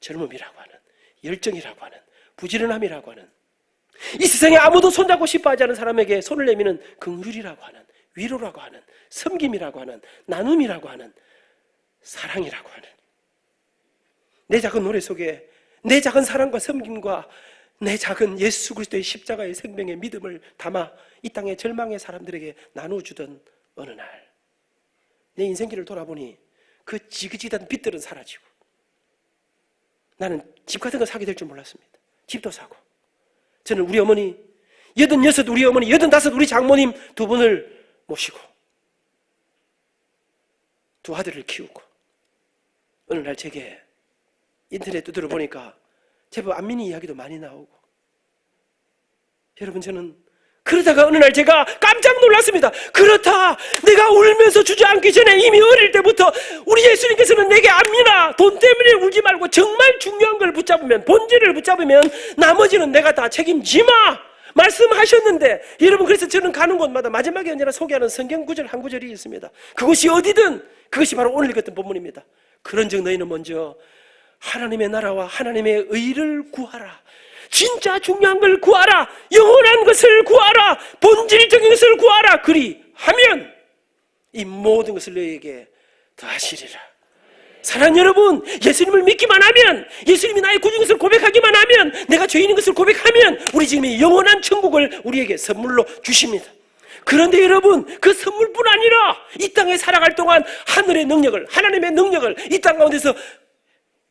젊음이라고 하는, 열정이라고 하는, 부지런함이라고 하는, 이 세상에 아무도 손잡고 싶어 하지 않은 사람에게 손을 내미는 긍휼이라고 하는, 위로라고 하는, 섬김이라고 하는, 나눔이라고 하는, 사랑이라고 하는, 내 작은 노래 속에 내 작은 사랑과 섬김과 내 작은 예수 그리스도의 십자가의 생명의 믿음을 담아 이 땅의 절망의 사람들에게 나눠주던 어느 날, 내 인생길을 돌아보니 그 지긋지긋한 빚들은 사라지고, 나는 집 같은 거 사게 될 줄 몰랐습니다. 집도 사고, 저는 우리 어머니 86, 우리 어머니 85, 우리 장모님 두 분을 모시고 두 아들을 키우고, 어느 날 제게 인터넷 두드려 보니까 제법 안민이 이야기도 많이 나오고, 여러분, 저는 그러다가 어느 날 제가 깜짝 놀랐습니다. 그렇다, 내가 울면서 주저앉기 전에 이미 어릴 때부터 우리 예수님께서는 내게 안민아, 돈 때문에 울지 말고 정말 중요한 걸 붙잡으면, 본질을 붙잡으면 나머지는 내가 다 책임지마 말씀하셨는데, 여러분, 그래서 저는 가는 곳마다 마지막에 언제나 소개하는 성경 구절 한 구절이 있습니다. 그것이 어디든 그것이 바로 오늘 읽었던 본문입니다. 그런즉 너희는 먼저 하나님의 나라와 하나님의 의를 구하라. 진짜 중요한 걸 구하라. 영원한 것을 구하라. 본질적인 것을 구하라. 그리하면 이 모든 것을 너희에게 더하시리라. 사랑하는 여러분, 예수님을 믿기만 하면, 예수님이 나의 구주인 것을 고백하기만 하면, 내가 죄인인 것을 고백하면 우리 지금이 영원한 천국을 우리에게 선물로 주십니다. 그런데 여러분, 그 선물뿐 아니라 이 땅에 살아갈 동안 하늘의 능력을, 하나님의 능력을 이 땅 가운데서,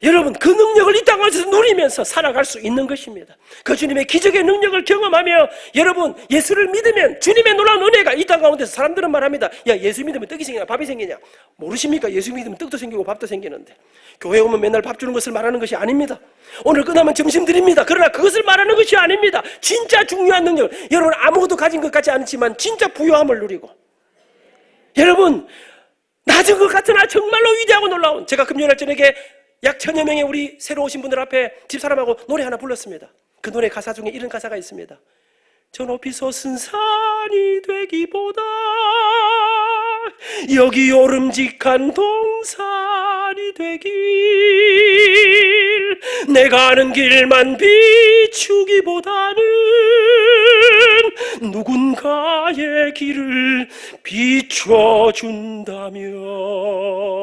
여러분, 그 능력을 이 땅 가운데서 누리면서 살아갈 수 있는 것입니다. 그 주님의 기적의 능력을 경험하며, 여러분, 예수를 믿으면 주님의 놀라운 은혜가 이 땅 가운데서, 사람들은 말합니다. 야, 예수 믿으면 떡이 생기냐 밥이 생기냐. 모르십니까? 예수 믿으면 떡도 생기고 밥도 생기는데, 교회 오면 맨날 밥 주는 것을 말하는 것이 아닙니다. 오늘 끝나면 점심 드립니다. 그러나 그것을 말하는 것이 아닙니다. 진짜 중요한 능력, 여러분, 아무것도 가진 것 같지 않지만 진짜 부유함을 누리고, 여러분, 낮은 것 같으나 정말로 위대하고 놀라운, 제가 금요일 저녁에 약 1000여 명의 우리 새로 오신 분들 앞에 집사람하고 노래 하나 불렀습니다. 그 노래 가사 중에 이런 가사가 있습니다. 저 높이 솟은 산이 되기보다 여기 오름직한 동산이 되길, 내가 아는 길만 비추기보다는 누군가의 길을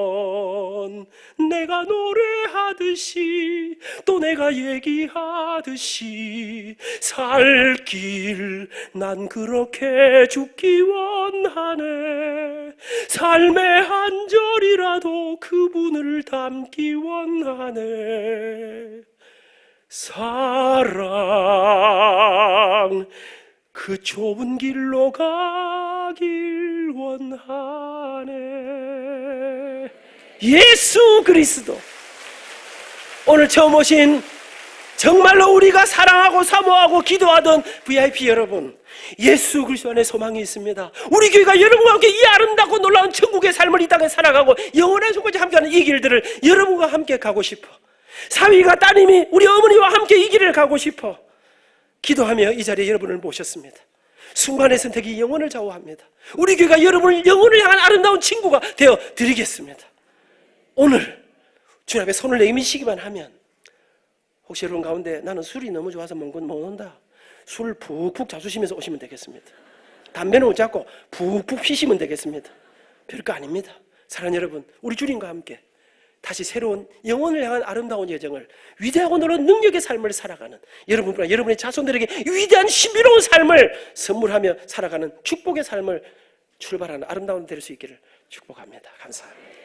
비춰준다면, 내가 노래하듯이 또 내가 얘기하듯이 살 길 난 그렇게 죽기 원하네. 삶의 한 절이라도 그분을 담기 원하네. 사랑 그 좁은 길로 가길 원하네. 예수 그리스도, 오늘 처음 오신 정말로 우리가 사랑하고 사모하고 기도하던 VIP 여러분, 예수 그리스도 안에 소망이 있습니다. 우리 교회가 여러분과 함께 이 아름답고 놀라운 천국의 삶을 이 땅에 살아가고 영원한 손까지 함께하는 이 길들을 여러분과 함께 가고 싶어. 사위가 따님이 우리 어머니와 함께 이 길을 가고 싶어 기도하며 이 자리에 여러분을 모셨습니다. 순간의 선택이 영혼을 좌우합니다. 우리 교회가 여러분을 영혼을 향한 아름다운 친구가 되어 드리겠습니다. 오늘 주님 앞에 손을 내미시기만 하면, 혹시 여러분 가운데 나는 술이 너무 좋아서 못 온다, 술 푹푹 잡수시면서 오시면 되겠습니다. 담배는 못 잡고 푹푹 피시면 되겠습니다. 별거 아닙니다. 사랑하는 여러분, 우리 주님과 함께 다시 새로운 영혼을 향한 아름다운 여정을, 위대하고 놀라운 능력의 삶을 살아가는 여러분과 여러분의 자손들에게 위대한 신비로운 삶을 선물하며 살아가는 축복의 삶을 출발하는 아름다운 될 수 있기를 축복합니다. 감사합니다.